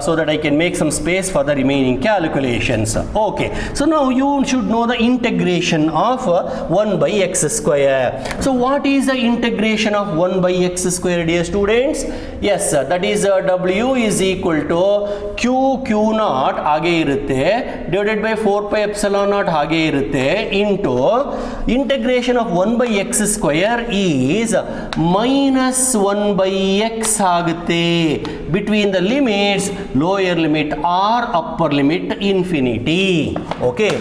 so that I can make some space for the remaining calculations. Okay, so now you should know the integration of 1 by x square. So what is the integration of 1 by x square, dear students? Yes, that is w is equal to q naught ಹಾಗೆ ಇರುತ್ತೆ divided by 4 pi epsilon naught ಹಾಗೆ ಇರುತ್ತೆ into integration of 1 by x square is minus 1 by x ಆಗುತ್ತೆ between the limits lower limit or upper limit infinity. Okay,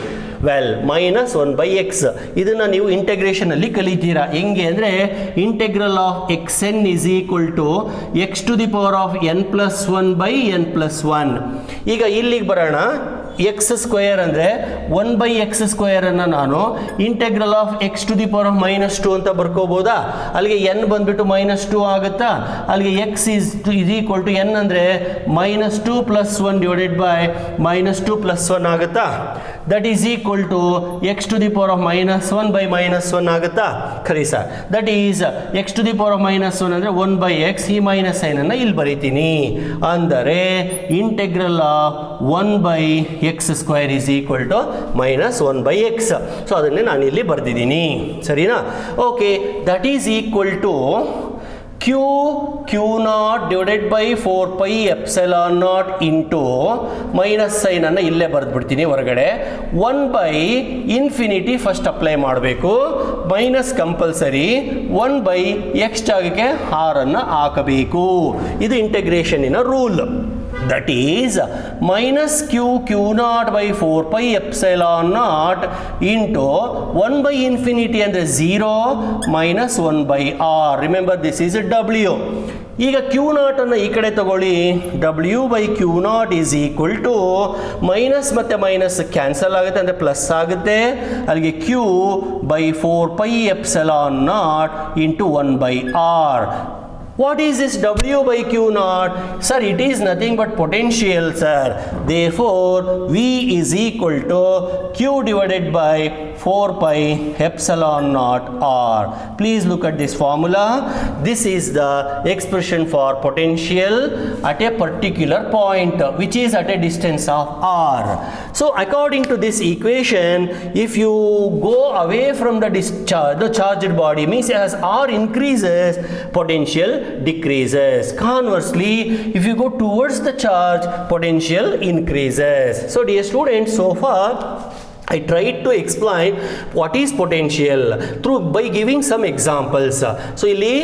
well minus 1 by x ಇದನ್ನು ನೀವು ಇಂಟೆಗ್ರೇಷನ್ ಅಲ್ಲಿ ಕಲಿತೀರಾ. ಹೆಂಗೆ ಅಂದರೆ integral of x n is equal to x to the power of n plus 1 by n plus 1. ಈಗ ಇಲ್ಲಿಗೆ ಬರೋಣ. ಎಕ್ಸ್ ಸ್ಕ್ವೇರ್ ಅಂದರೆ 1 ಬೈ ಎಕ್ಸ್ ಸ್ಕ್ವೇರನ್ನು ನಾನು integral of x to the power of -2 ಅಂತ ಬರ್ಕೋಬೋದಾ? ಅಲ್ಲಿಗೆ ಎನ್ ಬಂದುಬಿಟ್ಟು -2 ಆಗುತ್ತಾ? ಅಲ್ಲಿಗೆ x is equal to n ಅಂದರೆ -2 ಪ್ಲಸ್ 1 ಡಿವೈಡೆಡ್ ಬೈ -2 ಪ್ಲಸ್ 1 ಆಗುತ್ತಾ? That is equal to x to the power of -1 by -1 ಆಗುತ್ತಾ? ಖರೀ sir, that is x to the power of -1 ಅಂದರೆ 1 ಬೈ ಎಕ್ಸ್, ಈ ಮೈನಸ್ ಸೈನನ್ನು ಇಲ್ಲಿ ಬರೀತೀನಿ. ಅಂದರೆ integral of 1 by x square is equal to -1 by x. So ಅದನ್ನೇ ನಾನು ಇಲ್ಲಿ ಬರೆದಿದ್ದೀನಿ, ಸರಿನಾ? Okay, that is equal to q naught divided by 4 pi epsilon naught into minus ಸೈನನ್ನು ಇಲ್ಲೇ ಬರೆದ್ಬಿಡ್ತೀನಿ ಹೊರಗಡೆ. 1 ಬೈ ಇನ್ಫಿನಿಟಿ ಫಸ್ಟ್ ಅಪ್ಲೈ ಮಾಡಬೇಕು, ಮೈನಸ್ ಕಂಪಲ್ಸರಿ, 1 ಬೈ ಎಕ್ಸ್ ಜಾಗಕ್ಕೆ ಆರನ್ನು ಹಾಕಬೇಕು. ಇದು ಇಂಟೆಗ್ರೇಷನ್ನಿನ rule. That is minus q naught by 4 pi epsilon naught into 1 by infinity ಅಂದರೆ 0 minus 1 by r. Remember this is w. ಈಗ q naught ಅನ್ನು ಈ ಕಡೆ ತಗೊಳ್ಳಿ. w by q naught is equal to minus ಮತ್ತು ಮೈನಸ್ ಕ್ಯಾನ್ಸಲ್ ಆಗುತ್ತೆ ಅಂದರೆ ಪ್ಲಸ್ ಆಗುತ್ತೆ. ಅಲ್ಲಿಗೆ q by 4 pi epsilon naught into 1 by r. What is this w by q naught? Sir, it is nothing but potential, sir. Therefore, v is equal to q divided by 4 pi epsilon naught r. Please look at this formula. This is the expression for potential at a particular point, which is at a distance of r. So, according to this equation, if you go away from the discharge, the charged body, means as r increases, potential decreases. Conversely, if you go towards the charge, potential increases. So dear students, so far I tried to explain what is potential by giving some examples. So ಇಲ್ಲಿ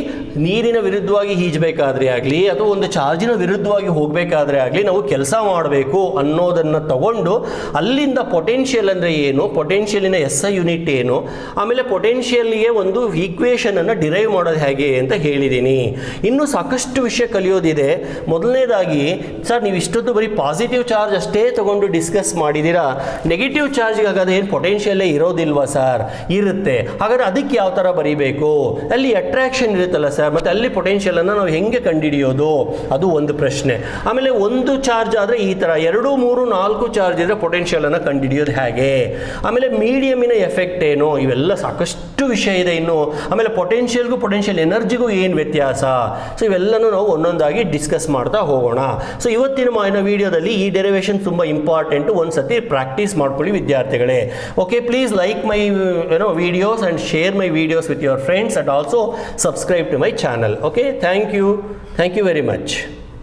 ನೀರಿನ ವಿರುದ್ಧವಾಗಿ ಈಜಬೇಕಾದ್ರೆ ಆಗಲಿ ಅಥವಾ ಒಂದು ಚಾರ್ಜಿನ ವಿರುದ್ಧವಾಗಿ ಹೋಗಬೇಕಾದ್ರೆ ಆಗಲಿ ನಾವು ಕೆಲಸ ಮಾಡಬೇಕು ಅನ್ನೋದನ್ನು ತಗೊಂಡು ಅಲ್ಲಿಂದ ಪೊಟೆನ್ಷಿಯಲ್ ಅಂದರೆ ಏನು, ಪೊಟೆನ್ಷಿಯಲಿನ SI ಯೂನಿಟ್ ಏನು, ಆಮೇಲೆ ಪೊಟೆನ್ಷಿಯಲ್ಗೆ ಒಂದು ಈಕ್ವೇಷನನ್ನು ಡಿರೈವ್ ಮಾಡೋದು ಹೇಗೆ ಅಂತ ಹೇಳಿದ್ದೀನಿ. ಇನ್ನೂ ಸಾಕಷ್ಟು ವಿಷಯ ಕಲಿಯೋದಿದೆ. ಮೊದಲನೇದಾಗಿ ಸರ್ ನೀವು ಇಷ್ಟೊತ್ತು ಬರೀ ಪಾಸಿಟಿವ್ ಚಾರ್ಜ್ ಅಷ್ಟೇ ತಗೊಂಡು ಡಿಸ್ಕಸ್ ಮಾಡಿದ್ದೀರಾ, ನೆಗೆಟಿವ್ ಚಾರ್ಜ್ ಹಾಗಾದ್ರೆ ಏನು ಪೊಟೆನ್ಷಿಯಲ್ಲೇ ಇರೋದಿಲ್ವಾ ಸರ್? ಇರುತ್ತೆ. ಹಾಗಾದ್ರೆ ಅದಕ್ಕೆ ಯಾವ ಥರ ಬರೀಬೇಕು? ಅಲ್ಲಿ ಅಟ್ರಾಕ್ಷನ್ ಇರುತ್ತಲ್ಲ ಸರ್, ಮತ್ತು ಅಲ್ಲಿ ಪೊಟೆನ್ಷಿಯಲನ್ನು ನಾವು ಹೆಂಗೆ ಕಂಡುಹಿಡಿಯೋದು? ಅದು ಒಂದು ಪ್ರಶ್ನೆ. ಆಮೇಲೆ ಒಂದು ಚಾರ್ಜ್ ಆದರೆ ಈ ಥರ 2, 3, 4 ಚಾರ್ಜ್ ಇದ್ದರೆ ಪೊಟೆನ್ಷಿಯಲನ್ನು ಕಂಡುಹಿಡಿಯೋದು ಹೇಗೆ? ಆಮೇಲೆ ಮೀಡಿಯಮಿನ ಎಫೆಕ್ಟ್ ಏನು? ಇವೆಲ್ಲ ಸಾಕಷ್ಟು ವಿಷಯ ಇದೆ ಇನ್ನು. ಆಮೇಲೆ ಪೊಟೆನ್ಷಿಯಲ್ಗೂ ಪೊಟೆನ್ಷಿಯಲ್ ಎನರ್ಜಿಗೂ ಏನು ವ್ಯತ್ಯಾಸ? ಸೊ ಇವೆಲ್ಲನೂ ನಾವು ಒಂದೊಂದಾಗಿ ಡಿಸ್ಕಸ್ ಮಾಡ್ತಾ ಹೋಗೋಣ. ಸೊ ಇವತ್ತಿನ ವಿಡಿಯೋದಲ್ಲಿ ಈ ಡೆರಿವೇಷನ್ ತುಂಬ ಇಂಪಾರ್ಟೆಂಟು. ಒಂದು ಸತಿ ಪ್ರಾಕ್ಟೀಸ್ ಮಾಡ್ಕೊಳ್ಳಿ ವಿದ್ಯಾರ್ಥಿಗಳೇ. Okay, please like my videos and share my videos with your friends and also subscribe to my channel. Okay, thank you very much.